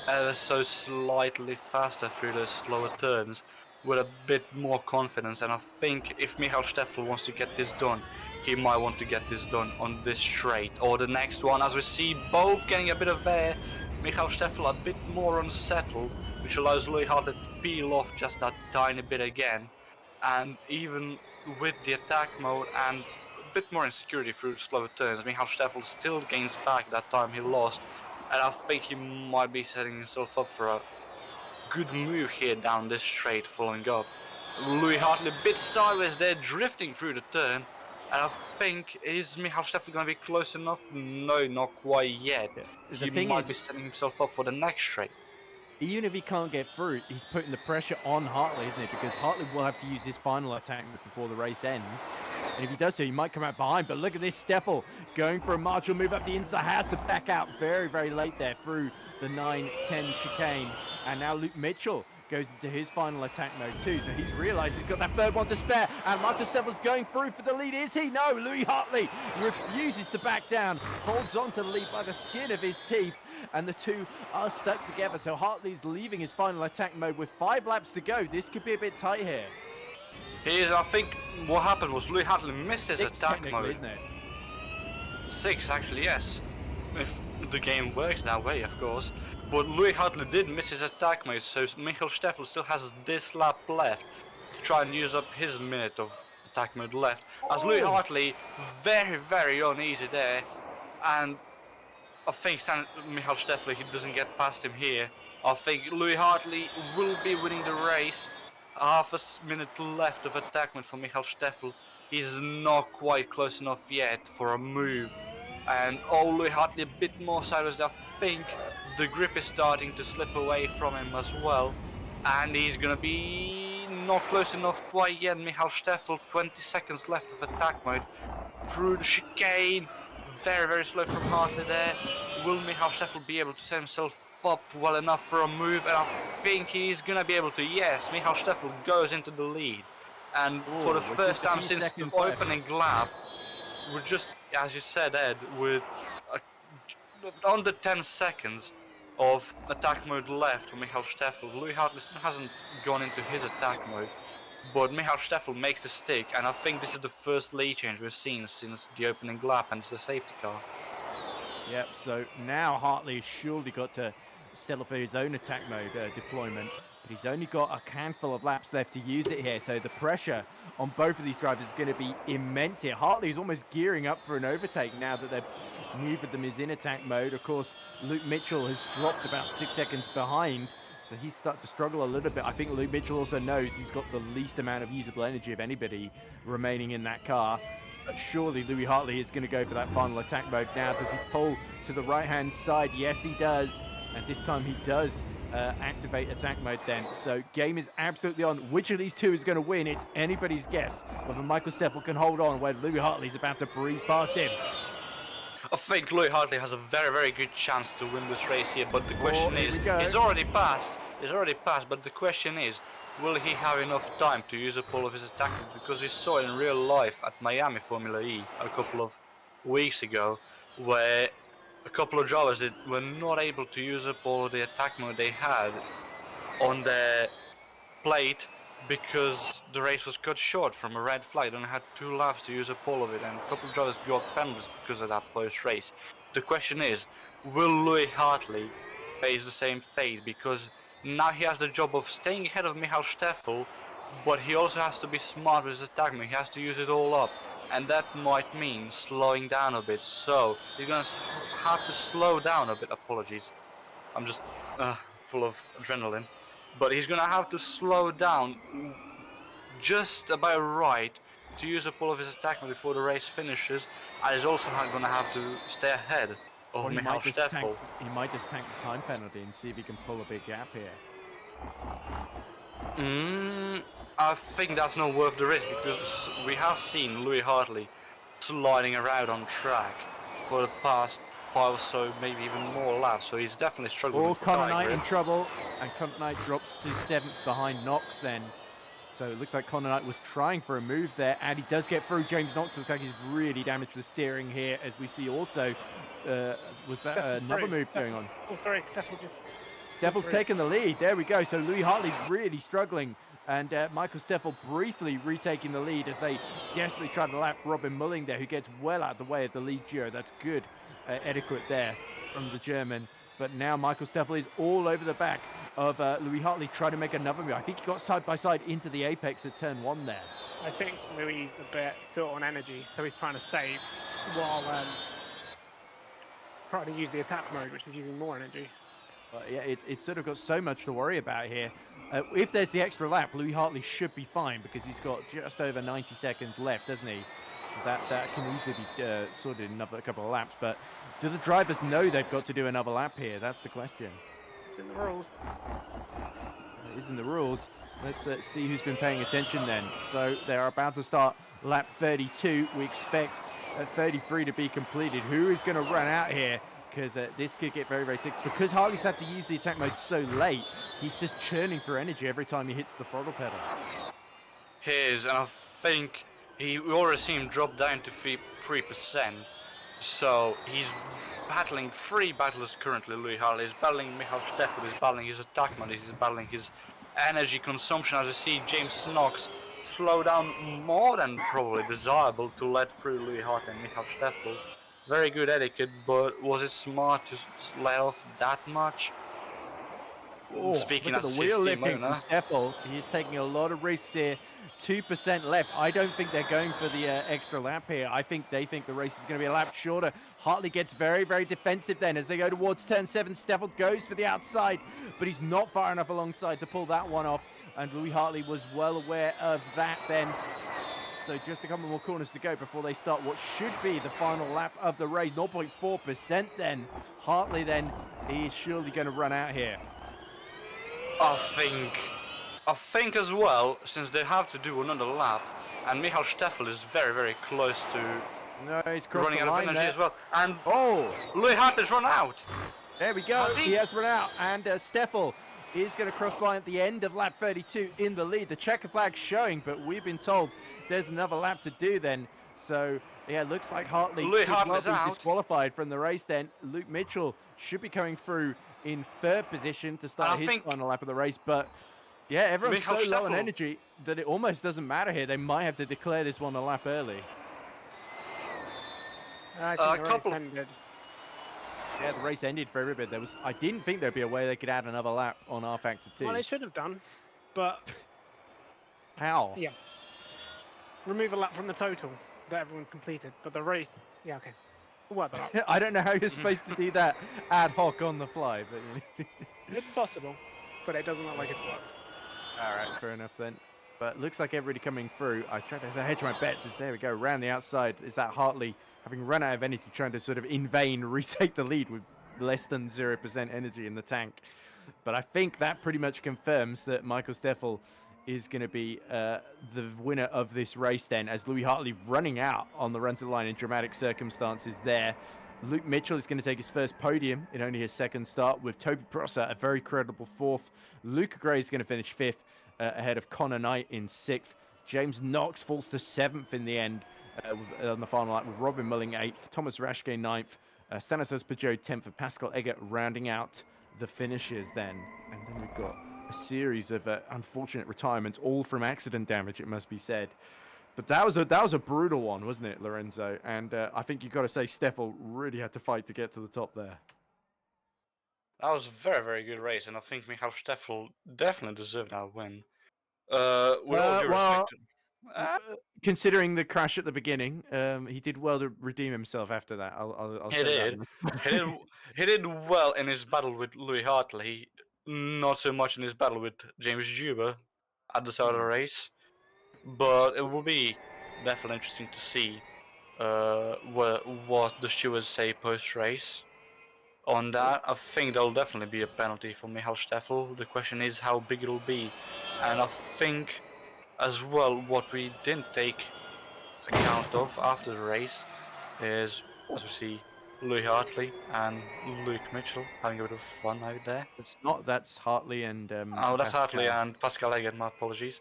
ever so slightly faster through those slower turns with a bit more confidence. And I think if Michael Steffel wants to get this done, he might want to get this done on this straight or the next one, as we see both getting a bit of air. Michael Steffel a bit more unsettled, which allows Louis Hartley to peel off just that tiny bit again. And even with the attack mode and a bit more insecurity through slower turns, Michael Steffel still gains back that time he lost. And I think he might be setting himself up for a good move here down this straight following up. Louis Hartley a bit sideways there, drifting through the turn. And I think, is Michael Steffel going to be close enough? No, not quite yet.
Yeah.
He
The thing
might be
is,
setting himself up for the next straight.
even if he can't get through, he's putting the pressure on Hartley, isn't it? Because Hartley will have to use his final attack before the race ends. And if he does so, he might come out behind. But look at this, Steffel going for a martial move up the inside, has to back out very, very late there through the 9-10 chicane. And now Luke Mitchell goes into his final attack mode too. So he's realized he's got that third one to spare. And Michael Steffel's going through for the lead. Is he? No, Louis Hartley refuses to back down, holds on to the lead by the skin of his teeth. And the two are stuck together. So Hartley's leaving his final attack mode with 5 laps to go. This could be a bit tight here.
I think what happened was Louis Hartley missed his
6
attack mode.
isn't it?
6 actually, yes. If the game works that way, of course. But Louis Hartley did miss his attack mode, so Michael Steffel still has this lap left to try and use up his minute of attack mode left. As Louis Hartley, very, very uneasy there. And I think Michael Steffel, he doesn't get past him here. I think Louis Hartley will be winning the race. Half a minute left of attack mode for Michael Steffel. He's not quite close enough yet for a move. And Louis Hartley a bit more sideways. I think the grip is starting to slip away from him as well. And he's gonna be not close enough quite yet. Michael Steffel, 20 seconds left of attack mode. Through the chicane. Very, very slow from Hartley there. Will Michael Steffel be able to set himself up well enough for a move? And I think he's gonna be able to. Yes, Michael Steffel goes into the lead. And for the first time since the opening lap, we're just, as you said, Ed, with under 10 seconds of attack mode left for Michael Steffel. Louis Hartley still hasn't gone into his attack mode, but Michael Steffel makes the stick, and I think this is the first lead change we've seen since the opening lap, and it's the safety car.
Yep, so now Hartley has surely got to settle for his own attack mode deployment, but he's only got a handful of laps left to use it here, so the pressure on both of these drivers is going to be immense here. Hartley's almost gearing up for an overtake now that neither of them is in attack mode. Of course, Luke Mitchell has dropped about 6 seconds behind, so he's starting to struggle a little bit. I think Luke Mitchell also knows he's got the least amount of usable energy of anybody remaining in that car. But surely Louis Hartley is going to go for that final attack mode now. Does he pull to the right-hand side? Yes, he does. And this time he does activate attack mode then. So game is absolutely on. Which of these two is going to win? It's anybody's guess whether Michael Steffel can hold on when Louis Hartley's about to breeze past him.
I think Louis Hartley has a very, very good chance to win this race here, but the question is, he's already passed, but the question is, will he have enough time to use up all of his attack mode? Because we saw in real life at Miami Formula E a couple of weeks ago, where a couple of drivers were not able to use up all of the attack mode they had on their plate because the race was cut short from a red flag. They only had 2 laps to use up all of it, and a couple of drivers got penalties because of that post-race. The question is, will Louis Hartley face the same fate? Because now he has the job of staying ahead of Michael Steffel, but he also has to be smart with his attack mode. He has to use it all up, and that might mean slowing down a bit. So he's gonna have to slow down a bit. Apologies, I'm just full of adrenaline. But he's gonna have to slow down just about right to use up all of his attack mode before the race finishes, and he's also gonna have to stay ahead of Michael Steffel.
He might just tank the time penalty and see if he can pull a big gap here.
I think that's not worth the risk, because we have seen Louis Hartley sliding around on track for the past 5 or so, maybe even more laps, so he's definitely struggling with the
Connor
tire
Knight in
grip.
trouble, and Connor Knight drops to 7th behind Knox then. So it looks like Connor Knight was trying for a move there, and he does get through. James Knox looks like he's really damaged the steering here, as we see also. Was that another move going on?
Oh, sorry,
Steffel's taken the lead. There we go. So Louis Hartley's really struggling, and Michael Steffel briefly retaking the lead as they desperately try to lap Robin Mulling there, who gets well out of the way of the lead duo. That's good etiquette there from the German. But now Michael Steffel is all over the back of Louis Hartley, trying to make another move. I think he got side by side into the apex at turn 1 there.
I think Louis is a bit short on energy, so he's trying to save while trying to use the attack mode, which is using more energy.
Yeah, it's sort of got so much to worry about here. If there's the extra lap, Louis Hartley should be fine because he's got just over 90 seconds left, doesn't he? So that can easily be sorted in a couple of laps. But do the drivers know they've got to do another lap here? That's the question.
It's in the rules.
It is in the rules. Let's see who's been paying attention then. So they're about to start lap 32. We expect 33 to be completed. Who is going to run out here? Because this could get very, very tight. Because Hartley's had to use the attack mode so late, he's just churning for energy every time he hits the throttle pedal.
He is, and I think we already see him drop down to 3%. So he's battling 3 battles currently. Louis Hartley is battling Michael Steffel, he's battling his attack mode, he's battling his energy consumption. As you see, James Knox slow down more than probably desirable to let through Louis Hartley and Michael Steffel. Very good etiquette, but was it smart to let off that much?
Oh,
Speaking
look
as
at the wheel
his
lifting
team
from
owner.
Steffel. He's taking a lot of risks here. 2% left. I don't think they're going for the extra lap here. I think they think the race is going to be a lap shorter. Hartley gets very, very defensive then as they go towards turn 7. Steffel goes for the outside, but he's not far enough alongside to pull that one off. And Louis Hartley was well aware of that then. So just a couple more corners to go before they start what should be the final lap of the race. 0.4% then. Hartley then, he is surely going to run out here.
I think as well, since they have to do another lap, and Michael Steffel is very, very close to
No, he's crossed
running
the
out of
line
energy
there.
as well. And
Oh,
Louis Hartley's run out.
there we go.
Has he?
He has run out. And Steffel is going to cross the line at the end of lap 32 in the lead. The checker flag showing, but we've been told there's another lap to do then. So, yeah, looks like Hartley
Louis
could well
Hartley's
be
out.
disqualified from the race then. Luke Mitchell should be coming through in 3rd position to start
I
his
think
final lap of the race. But, yeah, everyone's so
Michael
low on
Steffel-
energy that it almost doesn't matter here. They might have to declare this one a lap early.
I think the race
couple-
ended.
Yeah, the race ended for everybody. I didn't think there'd be a way they could add another lap on R Factor 2.
Well, they should have done, but
How?
yeah. Remove a lap from the total that everyone completed, but the race, yeah, okay. We'll work that out.
I don't know how you're supposed to do that ad hoc on the fly, but you know.
It's possible, but it doesn't look like it's worked.
All right, fair enough then. But looks like everybody coming through. I tried to hedge my bets. As there we go, around the outside is that Hartley having run out of energy, trying to sort of in vain retake the lead with less than 0% energy in the tank. But I think that pretty much confirms that Michael Steffel is going to be the winner of this race then, as Louis Hartley running out on the run to the line in dramatic circumstances there. Luke Mitchell is going to take his first podium in only his 2nd start, with Toby Prosser a very credible 4th. Luca Gray is going to finish 5th ahead of Connor Knight in 6th. James Knox falls to 7th in the end on the final lap, with Robin Mulling 8th, Thomas Raschke 9th, Stanislas Peugeot 10th, and Pascal Egger rounding out the finishes then. And then we've got a series of unfortunate retirements, all from accident damage, it must be said. But that was a brutal one, wasn't it, Lorenzo? And I think you've got to say Steffel really had to fight to get to the top there.
That was a very, very good race, and I think Michael Steffel definitely deserved that win. With all due
well,
respect.
Considering the crash at the beginning, he did well to redeem himself after that. I'll
He
say
did.
that.
He did well in his battle with Louis Hartley, not so much in his battle with James Juba at the start of the race. But it will be definitely interesting to see what the stewards say post-race. On that, I think there'll definitely be a penalty for Michael Steffel. The question is how big it'll be. And I think as well what we didn't take account of after the race is, as we see, Louis Hartley and Luke Mitchell having a bit of fun out there.
That's Hartley and
Oh, that's Hartley and Pascal Egger, my apologies.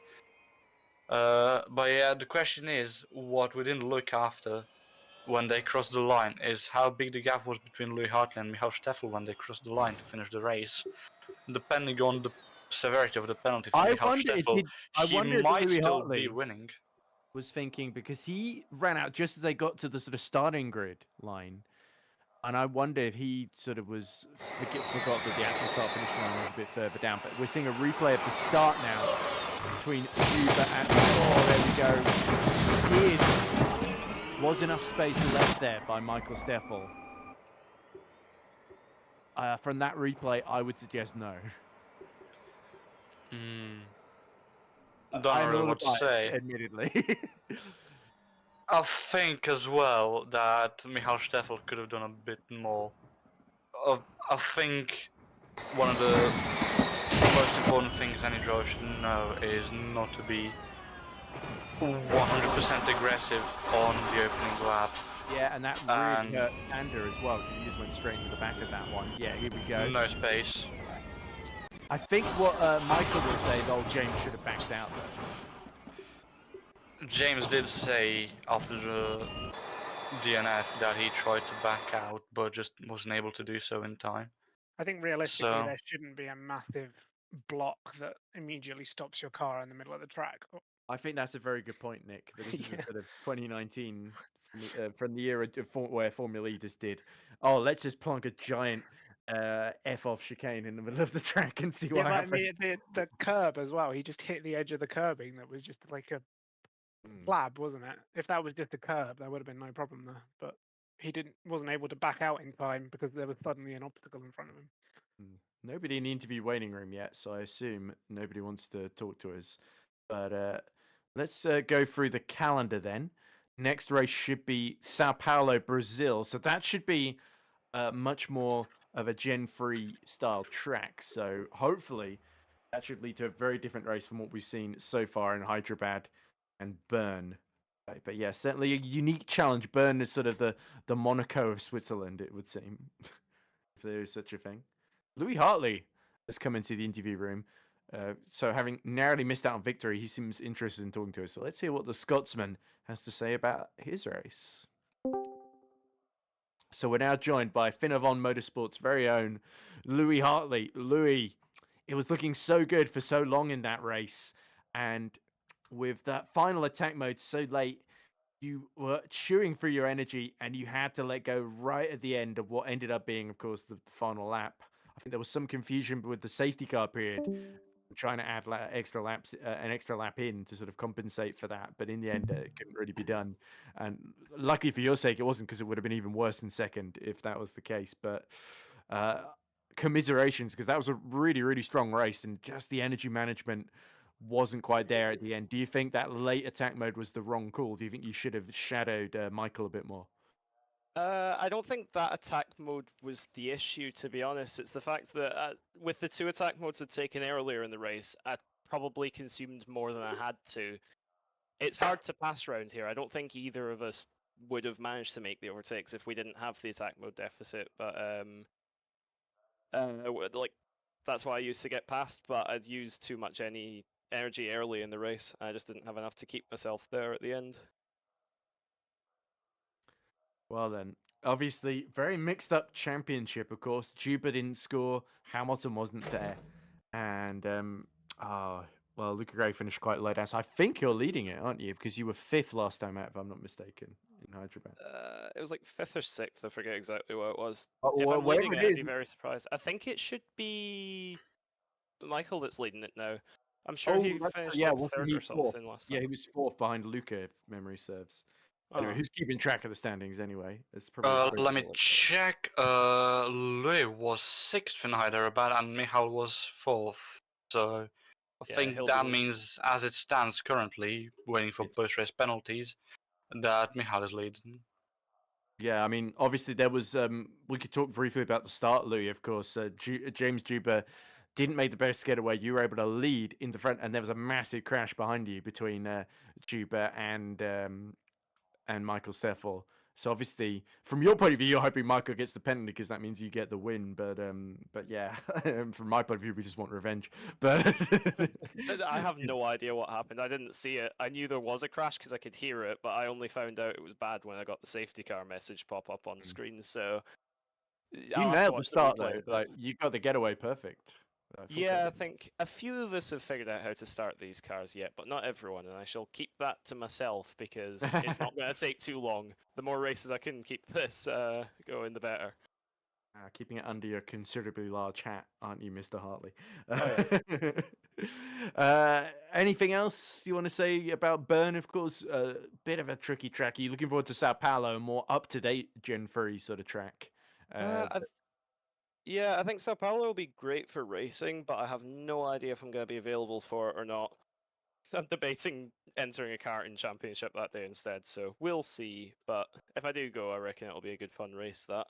But yeah, the question is, what we didn't look after when they crossed the line is how big the gap was between Louis Hartley and Michael Steffel when they crossed the line to finish the race. Depending on the severity of the penalty for Michael Steffel, he might still be winning.
Was thinking, because he ran out just as they got to the sort of starting grid line, and I wonder if he sort of forgot that the actual start finish line was a bit further down. But we're seeing a replay of the start now between Uber and there we go. Was enough space left there by Michael Steffel. From that replay, I would suggest no.
Hmm.
I'm
Don't
a
know really
little
what to
biased,
say.
admittedly.
I think as well that Michal Steffel could have done a bit more. I think one of the most important things any driver should know is not to be 100% aggressive on the opening lap.
Yeah, and that really
And
hurt Sander as well because he just went straight into the back of that one. Yeah, here we go.
no space.
I think what Michael will say is, oh, James should have backed out though.
James did say after the DNF that he tried to back out, but just wasn't able to do so in time.
I think realistically
So
there shouldn't be a massive block that immediately stops your car in the middle of the track.
I think that's a very good point, Nick. But this is a
Yeah.
sort of 2019 from the era where Formula E just did. Oh, let's just plonk a giant F-off chicane in the middle of the track and see
Yeah,
what
but I
happens.
mean the curb as well. He just hit the edge of the curbing that was just like a slab, wasn't it? If that was just a curb, there would have been no problem there. But he wasn't able to back out in time because there was suddenly an obstacle in front of him.
Nobody in the interview waiting room yet, so I assume nobody wants to talk to us. But let's go through the calendar then. Next race should be Sao Paulo, Brazil. So that should be much more of a Gen 3 style track. So hopefully that should lead to a very different race from what we've seen so far in Hyderabad and Bern. But yeah, certainly a unique challenge. Bern is sort of the Monaco of Switzerland, it would seem, if there is such a thing. Louis Hartley has come into the interview room. So having narrowly missed out on victory, he seems interested in talking to us. So let's hear what the Scotsman has to say about his race. So we're now joined by Finnavon Motorsport's very own Louis Hartley. Louis, it was looking so good for so long in that race. And with that final attack mode so late, you were chewing through your energy and you had to let go right at the end of what ended up being, of course, the final lap. I think there was some confusion with the safety car period, trying to add extra laps, an extra lap in to sort of compensate for that. But in the end, it couldn't really be done. And luckily for your sake, it wasn't, because it would have been even worse than second if that was the case. But commiserations, because that was a really, really strong race, and just the energy management wasn't quite there at the end. Do you think that late attack mode was the wrong call? Do you think you should have shadowed Michael a bit more?
I don't think that attack mode was the issue, to be honest. It's the fact that with the two attack modes I'd taken earlier in the race, I probably consumed more than I had to. It's hard to pass around here. I don't think either of us would have managed to make the overtakes if we didn't have the attack mode deficit. But like that's why I used to get past. But I'd used too much energy early in the race. I just didn't have enough to keep myself there at the end.
Well then, obviously, very mixed up championship, of course. Juba didn't score, Hamilton wasn't there. And, well, Luca Gray finished quite low down. So I think you're leading it, aren't you? Because you were 5th last time out, if I'm not mistaken, in Hyderabad.
It was like 5th or 6th, I forget exactly what it was.
Oh,
If
well,
I'm leading
whatever
it,
it
I'd be
is.
very surprised. I think it should be Michael that's leading it now. I'm sure he finished like
wasn't
3rd
he
or
fourth?
something last
Yeah,
time.
he was 4th behind Luca, if memory serves. Anyway,
Oh.
who's keeping track of the standings anyway? It's probably
Let me check. Louis was 6th in Hyderabad and Michal was 4th. So I
Yeah,
think
he'll
that
be-
means, as it stands currently, waiting for post-race penalties, that Michal is leading.
Yeah, I mean, obviously there was. We could talk briefly about the start, Louis. Of course, James Juba didn't make the best getaway. You were able to lead in the front, and there was a massive crash behind you between Juba and Michael Steffel. So obviously, from your point of view, you're hoping Michael gets the penalty because that means you get the win. But yeah, from my point of view, we just want revenge. But
I have no idea what happened. I didn't see it. I knew there was a crash because I could hear it, but I only found out it was bad when I got the safety car message pop up on screen. So
you nailed the start though. Like, you got the getaway perfect.
Yeah, I think a few of us have figured out how to start these cars yet, but not everyone, and I shall keep that to myself because it's not going to take too long. The more races I can keep this going, the better.
Keeping it under your considerably large hat, aren't you, Mr. Hartley? Anything else you want to say about Bern? Of course, a bit of a tricky track. Are you looking forward to Sao Paulo, a more up-to-date Gen 3 sort of track?
Yeah, I think Sao Paulo will be great for racing, but I have no idea if I'm going to be available for it or not. I'm debating entering a karting championship that day instead, so we'll see. But if I do go, I reckon it'll be a good fun race. That.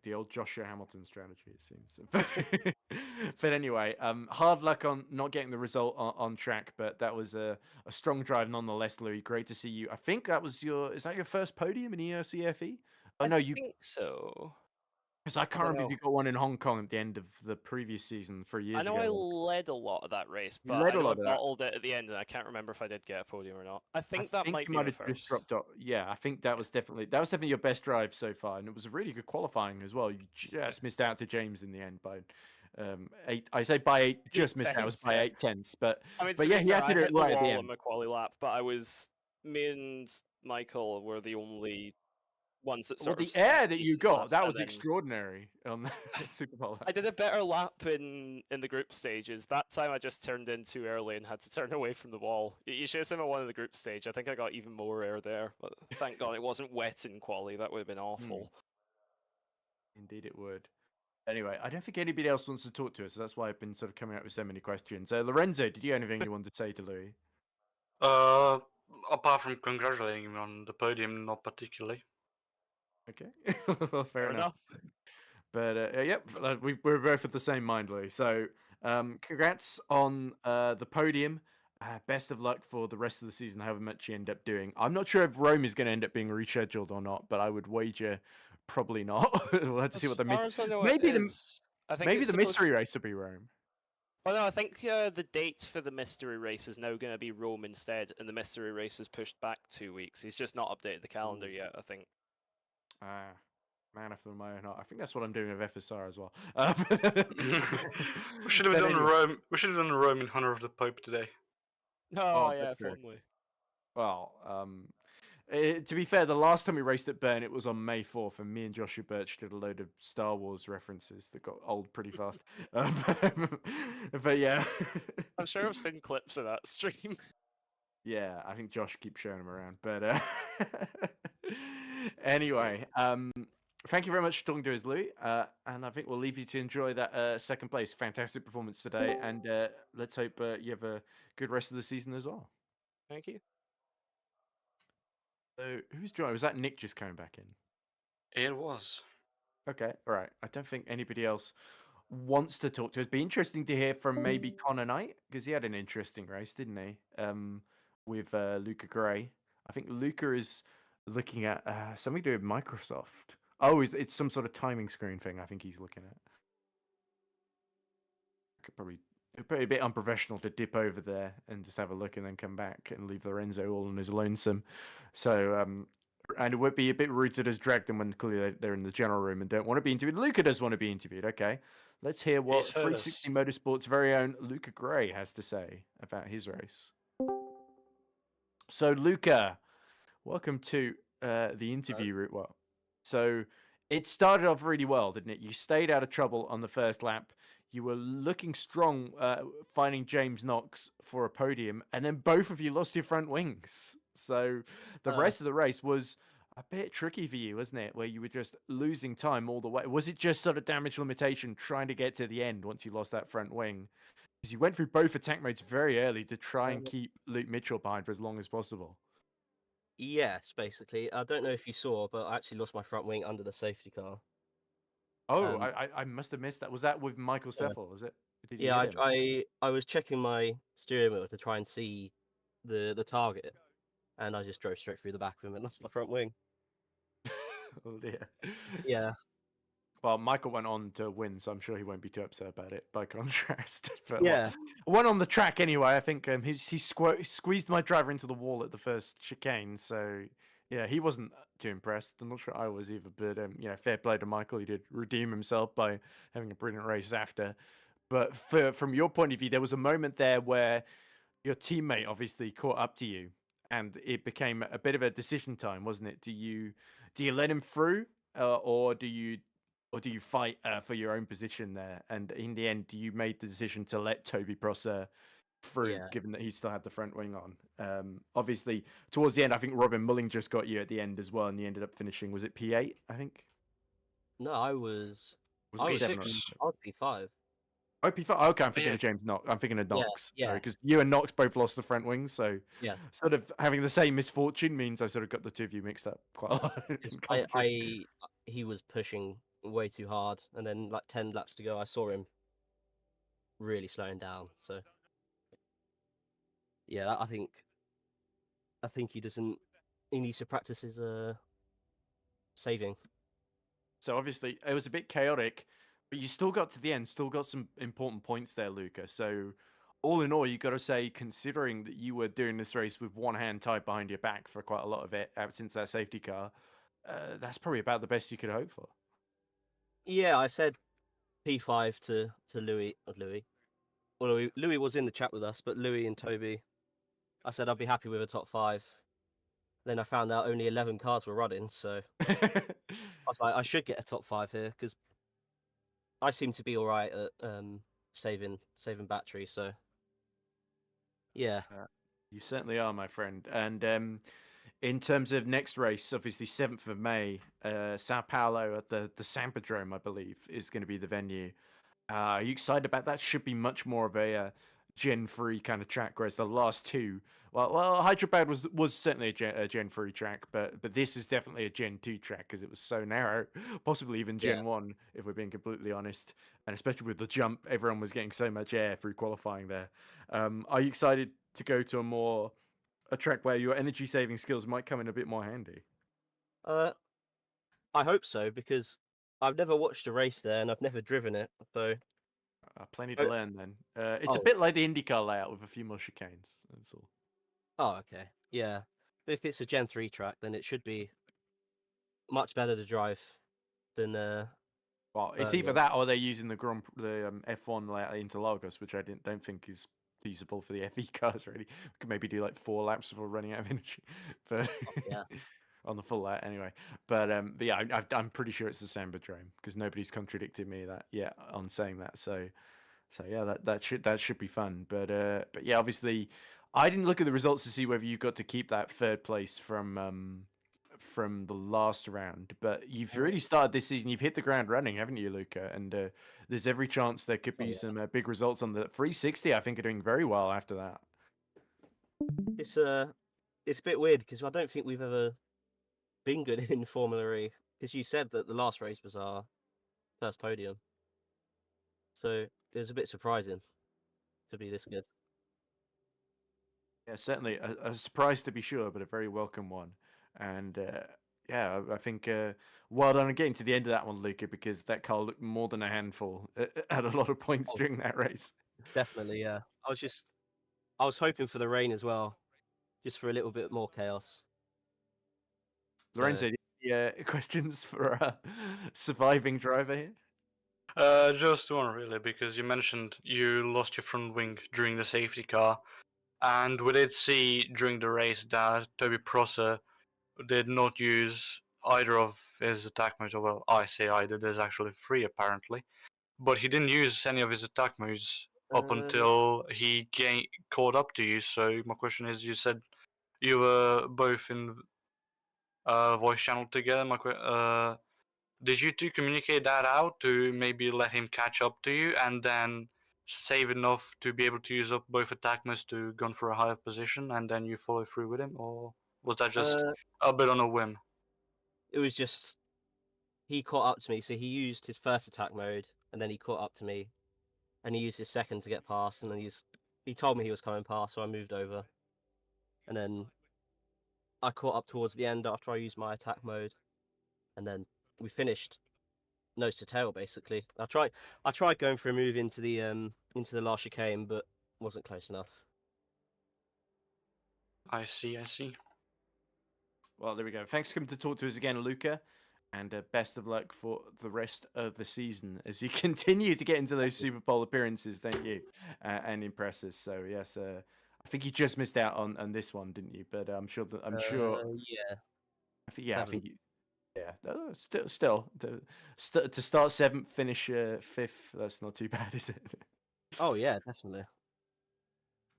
The old Joshua Hamilton strategy, it seems. But anyway, hard luck on not getting the result on track, but that was a strong drive nonetheless, Louis. Great to see you. I think that was is that your first podium in EERC FE? Oh, no,
I
you,
think so.
because I
I
can't
don't
remember if
know.
you got one in Hong Kong at the end of the previous season 3 years
I know
ago.
I led a lot of that race,
You
but
led
I
a
know I
lot of that.
bottled it at the end, and I can't remember if I did get a podium or not. I
I
think that might
you
be
might
my
have just
first.
dropped off. Yeah, I think that was definitely your best drive so far, and it was a really good qualifying as well. You just missed out to James in the end by 8. I say by 8, just missed out. It was
8 tenths,
by
yeah.
8 tenths, but
I mean, to
yeah,
be
he
fair,
had to
I
do it
hit the
right at the
wall
end.
on my quali lap, but me and Michael were the only ones that
Well,
sort of
the
set
air that you
decent
got,
laps,
that
and
was
then
extraordinary on the Super Bowl.
I did a better lap in the group stages. That time I just turned in too early and had to turn away from the wall. You should have seen my one in the group stage. I think I got even more air there, but thank God it wasn't wet in quali. That would have been awful.
Indeed, it would. Anyway, I don't think anybody else wants to talk to us, so that's why I've been sort of coming out with so many questions. Lorenzo, did you have anything you wanted to say to Louis?
Apart from congratulating him on the podium, not particularly.
Okay, well, fair enough.
enough.
But yep, we're both of the same mind, Louis. So congrats on the podium. Best of luck for the rest of the season, however much you end up doing. I'm not sure if Rome is going to end up being rescheduled or not, but I would wager probably not. We'll have to see what the
As far as I know,
maybe
it
the
is. I think
maybe
it's
the
supposed.
mystery race will be Rome.
Oh no, I think the date for the mystery race is now going to be Rome instead, and the mystery race is pushed back 2 weeks. He's just not updated the calendar yet, I think.
Man after my own heart. I think that's what I'm doing with FSR as well.
We should have done Rome. We should have done Rome in honor of the Pope today.
Oh yeah,
that's
if
true.
only.
Well, to be fair, the last time we raced at Bern, it was on May 4th, and me and Joshua Birch did a load of Star Wars references that got old pretty fast. But yeah.
I'm sure I've seen clips of that stream.
Yeah, I think Josh keeps showing them around. But anyway, thank you very much for talking to us, Louis. And I think we'll leave you to enjoy that second place. Fantastic performance today. And let's hope you have a good rest of the season as well.
Thank you.
So who's joining? Was that Nick just coming back in?
It was.
Okay, all right. I don't think anybody else wants to talk to us. Be interesting to hear from maybe Connor Knight, because he had an interesting race, didn't he? With Luca Gray. I think Luca is looking at something to do with Microsoft. Oh, it's some sort of timing screen thing I think he's looking at. Could probably a bit unprofessional to dip over there and just have a look and then come back and leave Lorenzo all on his lonesome. So, and it would be a bit rude to just drag them when clearly they're in the general room and don't want to be interviewed. Luca does want to be interviewed. Okay, let's hear what 360 Motorsport's very own Luca Gray has to say about his race. So, Luca, welcome to the interview route. Well, so it started off really well, didn't it? You stayed out of trouble on the first lap. You were looking strong, finding James Knox for a podium, and then both of you lost your front wings. So the rest of the race was a bit tricky for you, wasn't it? Where you were just losing time all the way. Was it just sort of damage limitation trying to get to the end once you lost that front wing? Because you went through both attack modes very early to try and keep Luke Mitchell behind for as long as possible.
Yes, basically. I don't know if you saw, but I actually lost my front wing under the safety car.
Oh, I must have missed that. Was that with Michael Steffel, was it? Did
Yeah, I was checking my steering wheel to try and see the target, and I just drove straight through the back of him and lost my front wing.
Oh dear.
Yeah.
Well, Michael went on to win, so I'm sure he won't be too upset about it, by contrast. But
Yeah.
One on the track anyway. I think he squeezed my driver into the wall at the first chicane, so yeah, he wasn't too impressed. I'm not sure I was either, but fair play to Michael. He did redeem himself by having a brilliant race after. But from your point of view, there was a moment there where your teammate obviously caught up to you, and it became a bit of a decision time, wasn't it? Do you let him through, or do you fight for your own position there? And in the end, you made the decision to let Toby Prosser through, given that he still had the front wing on. Obviously, towards the end, I think Robin Mulling just got you at the end as well, and you ended up finishing. Was it P8? I think.
No, I was
Was
I
it
was
7 or
P6.
I was P5.
Oh, P5. Okay, I'm thinking
Yeah.
of James Knox. I'm thinking of
Yeah,
Knox.
yeah.
Sorry, because you and Knox both lost the front wings, so
Yeah.
sort of having the same misfortune means I sort of got the two of you mixed up quite a lot in
Because
commentary.
he was pushing way too hard, and then like 10 laps to go, I saw him really slowing down. So yeah, I think he doesn't. He needs to practice his saving.
So obviously it was a bit chaotic, but you still got to the end, still got some important points there, Luca. So all in all, you got to say, considering that you were doing this race with one hand tied behind your back for quite a lot of it, since that safety car, that's probably about the best you could hope for.
Yeah, I said P5 to Louis, not Louis. Well, Louis was in the chat with us, but Louis and Toby, I said I'd be happy with a top 5. Then I found out only 11 cars were running, so I was like, I should get a top 5 here because I seem to be all right at saving battery. So yeah,
You certainly are, my friend. And in terms of next race, obviously 7th of May, Sao Paulo at the Sampodrome, I believe, is going to be the venue. Are you excited about that? Should be much more of a Gen 3 kind of track, whereas the last two, well, Hyderabad was certainly a Gen 3 track, but this is definitely a Gen 2 track because it was so narrow, possibly even Gen
Yeah.
1, if we're being completely honest. And especially with the jump, everyone was getting so much air through qualifying there. Are you excited to go to a track where your energy saving skills might come in a bit more handy?
I hope so because I've never watched a race there and I've never driven it. So
Plenty to learn then. It's a
oh,
bit like the IndyCar layout with a few more chicanes. That's all.
oh, okay, yeah. If it's a Gen 3 track, then it should be much better to drive than
Well, it's
Bern
either
was.
that or they're using the F1 layout into Lagos, which I don't think is feasible for the FE cars. Really, we could maybe do like 4 laps before running out of energy, but
Yeah.
on the full lap anyway. But yeah, I'm pretty sure it's the Sambodrome because nobody's contradicted me that yet on saying that. So yeah, that should be fun. But yeah, obviously, I didn't look at the results to see whether you got to keep that 3rd place from the last round. But you've already started this season. You've hit the ground running, haven't you, Luca? And there's every chance there could be
yeah.
some big results on the 360. I think are doing very well after that.
It's a bit weird because I don't think we've ever been good in Formula E. Because you said that the last race was our first podium, so it was a bit surprising to be this good.
Yeah, certainly a surprise to be sure, but a very welcome one. And yeah, I think well done on getting to the end of that one, Luca, because that car looked more than a handful at a lot of points
Oh.
during that race.
Definitely, yeah. I was hoping for the rain as well, just for a little bit more chaos. So,
Lorenzo, questions for a surviving driver here?
Just one really, because you mentioned you lost your front wing during the safety car, and we did see during the race that Toby Prosser did not use either of his attack modes. Or well, I say either. There's actually 3 apparently, but he didn't use any of his attack modes up until he caught up to you. So my question is, you said you were both in voice channel together. Did you two communicate that out to maybe let him catch up to you and then save enough to be able to use up both attack modes to gun for a higher position and then you follow through with him? Or was that just a bit on a whim?
it was just he caught up to me. So he used his first attack mode, and then he caught up to me, and he used his second to get past, and then he told me he was coming past, so I moved over, and then I caught up towards the end after I used my attack mode, and then we finished nose to tail basically. I tried going for a move into the last chicane, but wasn't close enough.
I see.
Well, there we go. Thanks for coming to talk to us again, Luca. And best of luck for the rest of the season as you continue to get into those Super Bowl appearances, don't you? And impress us. So, yes, I think you just missed out on this one, didn't you? But I'm sure
Yeah.
I think you, yeah, still to start 7th, finish 5th. That's not too bad, is it?
Oh yeah, definitely.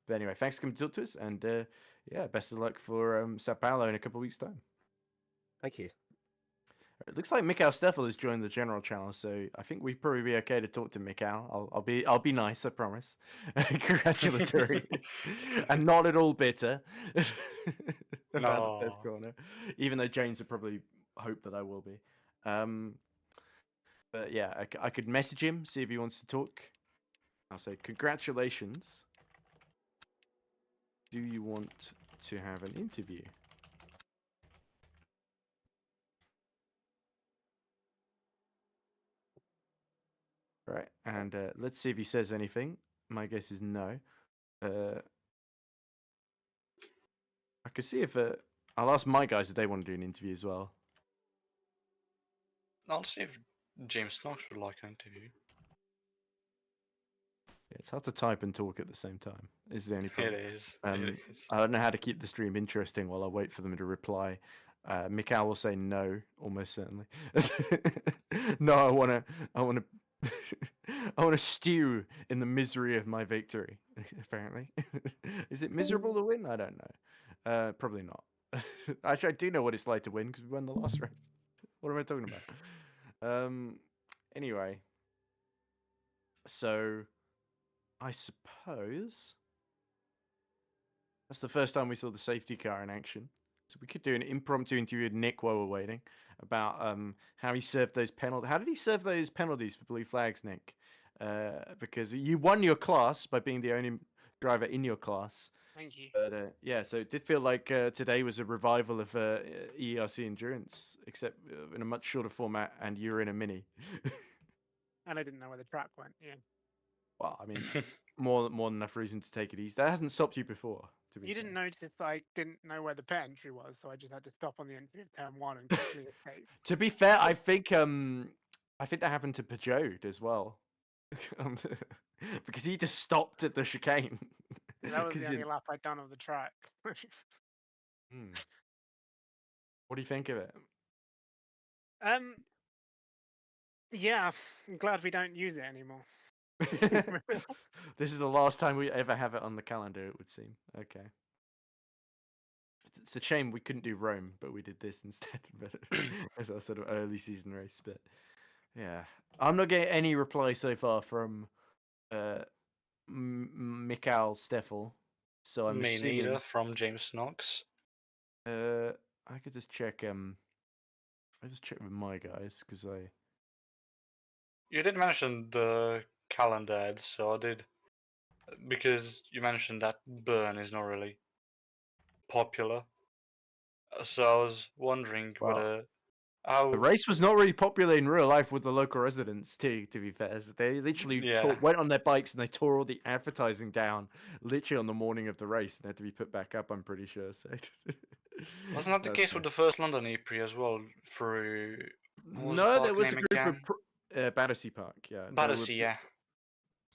But anyway, thanks for coming to talk to us. And yeah, best of luck for Sao Paulo in a couple of weeks' time.
Thank you.
It looks like Mikhail Steffel has joined the general channel, so I think we'd probably be okay to talk to Mikhail. I'll be nice, I promise. Congratulatory, and not at all bitter about the first
No.
corner, even though James would probably hope that I will be. But yeah, I could message him, see if he wants to talk. I'll say congratulations. Do you want to have an interview? Right, and let's see if he says anything. My guess is no. I could see if I'll ask my guys if they want to do an interview as well.
I'll see if James Knox would like an interview.
Yeah, it's hard to type and talk at the same time. Is the only
It
problem.
is.
I don't know how to keep the stream interesting while I wait for them to reply. Mikhail will say no, almost certainly. No, I want to stew in the misery of my victory. Apparently, is it miserable to win? I don't know. Probably not. Actually, I do know what it's like to win because we won the last race. What am I talking about? Anyway, so I suppose that's the first time we saw the safety car in action. So we could do an impromptu interview with Nick while we're waiting about how he served those penalties. How did he serve those penalties for blue flags, Nick? Because you won your class by being the only driver in your class.
Thank you.
But yeah, so it did feel like today was a revival of EERC Endurance, except in a much shorter format, and you were in a mini.
And I didn't know where the track went. Yeah.
Well, I mean, more than enough reason to take it easy. That hasn't stopped you before. To be
You
fair.
didn't notice I didn't know where the pit entry was, so I just had to stop on the entry of turn 1 and quickly escape.
To be fair, I think that happened to Pajot as well, because he just stopped at the chicane.
That was
'Cause
the only lap I'd done of the track.
Hmm. What do you think of it?
Yeah, I'm glad we don't use it anymore.
This is the last time we ever have it on the calendar, it would seem. Okay. It's a shame we couldn't do Rome, but we did this instead. But as a sort of early season race. But yeah, I'm not getting any reply so far from Mikhail Steffel. So I'm
Me
assuming
neither from James Knox.
I could just check. I just check with my guys because
You did mention the calendar ads, so I did, because you mentioned that Bern is not really popular. So I was wondering
Well,
whether how
the race was not really popular in real life with the local residents too. To be fair, so they literally
Yeah.
went on their bikes and they tore all the advertising down literally on the morning of the race and had to be put back up. I'm pretty sure. So
wasn't that the
That's
case
fair.
with the first London EPRI as well? Through what was the
No, there
park
was a
name
group
again?
of Battersea Park. Yeah,
Battersea, yeah.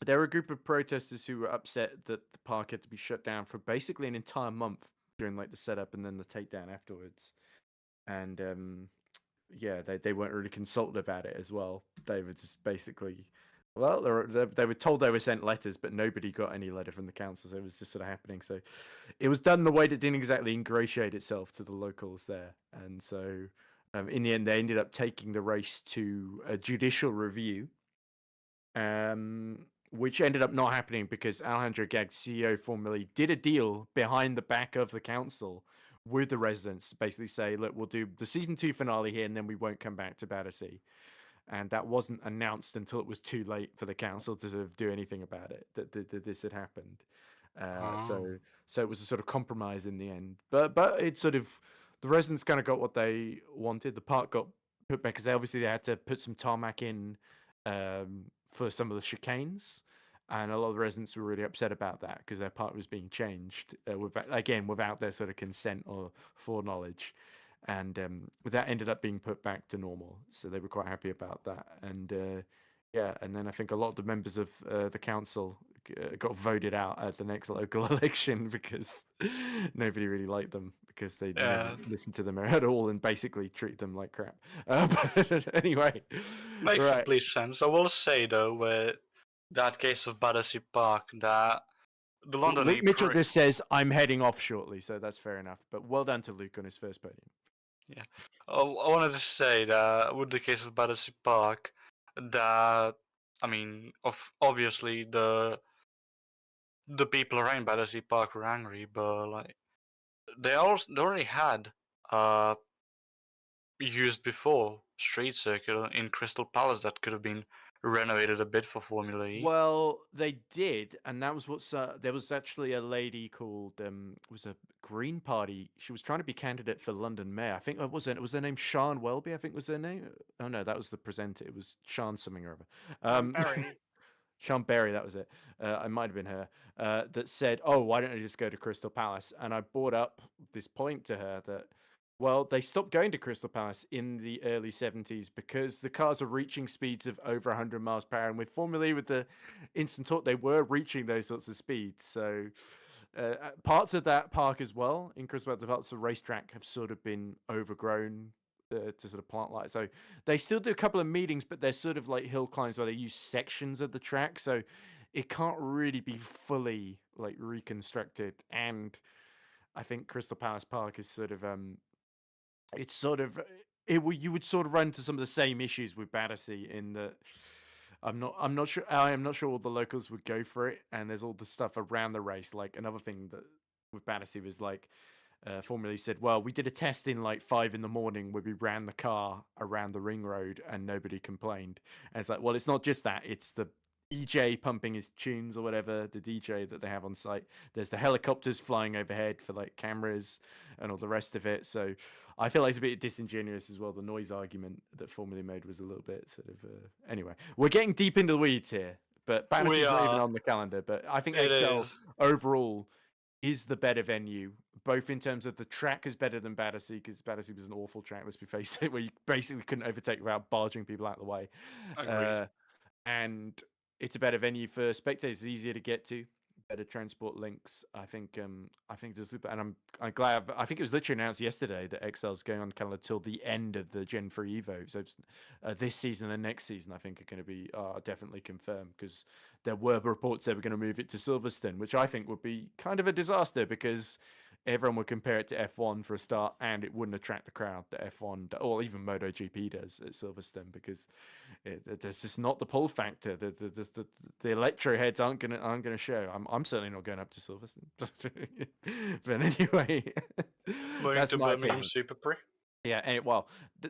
There were a group of protesters who were upset that the park had to be shut down for basically an entire month during like the setup and then the takedown afterwards. And yeah, they weren't really consulted about it as well. They were just basically, well, they were told they were sent letters, but nobody got any letter from the council. So it was just sort of happening. So it was done in a way that didn't exactly ingratiate itself to the locals there. And so in the end, they ended up taking the race to a judicial review, which ended up not happening because Alejandro Gag, CEO Formula E, did a deal behind the back of the council with the residents to basically say, look, we'll do the season 2 finale here and then we won't come back to Battersea. And that wasn't announced until it was too late for the council to sort of do anything about it, that this had happened. So it was a sort of compromise in the end. But it sort of, the residents kind of got what they wanted. The park got put back because they had to put some tarmac in for some of the chicanes. And a lot of the residents were really upset about that because their park was being changed, without their sort of consent or foreknowledge. And that ended up being put back to normal. So they were quite happy about that. And yeah, and then I think a lot of the members of the council got voted out at the next local election because nobody really liked them because they didn't listen to them at all and basically treat them like crap. But anyway,
Makes
right.
complete sense. I will say though, with that case of Battersea Park, that the London
Luke Mitchell
EPRI
just says, I'm heading off shortly, so that's fair enough. But well done to Luke on his first podium.
I wanted to say that with the case of Battersea Park, that I mean, obviously the people around Battersea Park were angry, but like they already had uh used before street circuit in Crystal Palace that could have been renovated a bit for Formula E.
Well, they did, and that was what's. There was actually a lady called was a Green Party. She was trying to be candidate for London Mayor. I think was her name Sian Welby. I think was her name. Oh no, that was the presenter. It was Sian something or other.
Berry.
Sean Berry, that was it. I might have been her that said, "Oh, why don't I just go to Crystal Palace?" And I brought up this point to her that, well, they stopped going to Crystal Palace in the early 70s because the cars are reaching speeds of over 100 miles per hour. And with Formula E, with the instant torque, they were reaching those sorts of speeds. So parts of that park as well, in Crystal Palace, parts of the racetrack have sort of been overgrown to sort of plant light. So they still do a couple of meetings, but they're sort of like hill climbs where they use sections of the track. So it can't really be fully like reconstructed. And I think Crystal Palace Park is sort of it's sort of you would sort of run into some of the same issues with Battersea in that I'm not sure all the locals would go for it, and there's all the stuff around the race. Like another thing that with Battersea was like Formula E said, well, we did a test in like 5 a.m. where we ran the car around the ring road and nobody complained. And it's like, well, it's not just that; it's the DJ pumping his tunes or whatever, the DJ that they have on site. There's the helicopters flying overhead for like cameras and all the rest of it. So I feel like it's a bit disingenuous as well. The noise argument that Formula E made was a little bit sort of anyway. We're getting deep into the weeds here, but Battersea's not even on the calendar. But I think Excel overall is the better venue, both in terms of the track is better than Battersea, because Battersea was an awful track, let's be face it, where you basically couldn't overtake without barging people out of the way. And it's a better venue for spectators. It's easier to get to, better transport links. I think there's super, and I'm glad. I think it was literally announced yesterday that XL's going on calendar till the end of the Gen 3 Evo. So this season and next season, I think are going to be definitely confirmed, because there were reports they were going to move it to Silverstone, which I think would be kind of a disaster because everyone would compare it to F1 for a start, and it wouldn't attract the crowd that F1 or even MotoGP does at Silverstone, because there's just not the pull factor. The electro heads aren't gonna show. I'm certainly not going up to Silverstone. But anyway,
Going to Birmingham Super Pre.
Yeah, and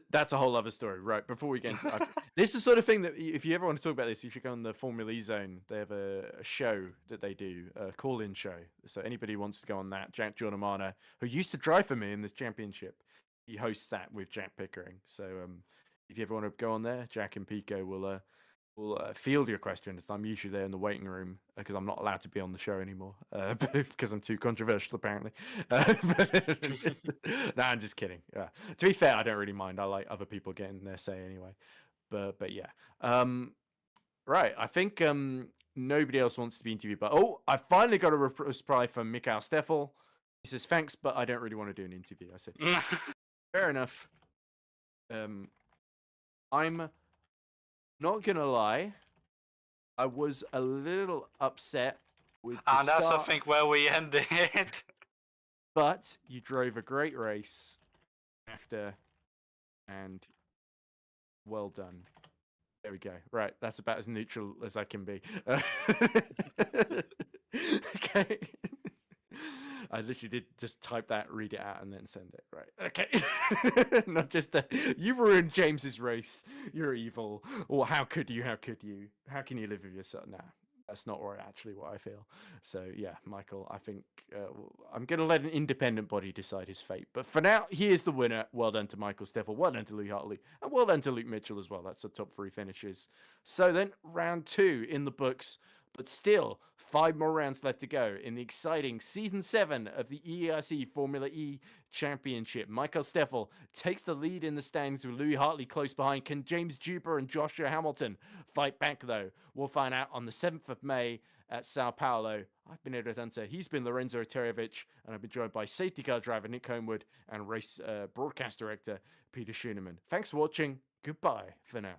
that's a whole other story, right? Before we get into this is the sort of thing that if you ever want to talk about this, you should go on the Formula E Zone. They have a show that they do, a call-in show. So anybody who wants to go on that, Jack Giordamana, who used to drive for me in this championship, he hosts that with Jack Pickering. So if you ever want to go on there, Jack and Pico will field your questions. I'm usually there in the waiting room because I'm not allowed to be on the show anymore because I'm too controversial, apparently. No, I'm just kidding. To be fair, I don't really mind. I like other people getting their say anyway. But yeah. Right. I think nobody else wants to be interviewed. But I finally got a reply from Mikhail Steffel. He says, thanks, but I don't really want to do an interview. I said, fair enough. I'm not gonna lie, I was a little upset with the
And that's,
start,
I think, where we ended.
but you drove a great race after, and well done. There we go. Right, that's about as neutral as I can be. Okay. I literally did just type that, read it out, and then send it. Right. Okay. Not just you ruined James's race. You're evil. Or how could you? How could you? How can you live with yourself? Nah, that's not actually what I feel. So yeah, Michael, I think I'm going to let an independent body decide his fate. But for now, he is the winner. Well done to Michael Steffel. Well done to Lee Hartley. And well done to Luke Mitchell as well. That's the top 3 finishes. So then round 2 in the books. But still, 5 more rounds left to go in the exciting Season 7 of the EERC Formula E Championship. Michael Steffel takes the lead in the standings with Louis Hartley close behind. Can James Duper and Joshua Hamilton fight back, though? We'll find out on the 7th of May at Sao Paulo. I've been Edward Hunter. He's been Lorenzo Terevich, and I've been joined by safety car driver Nick Homewood and race broadcast director Peter Schooneman. Thanks for watching. Goodbye for now.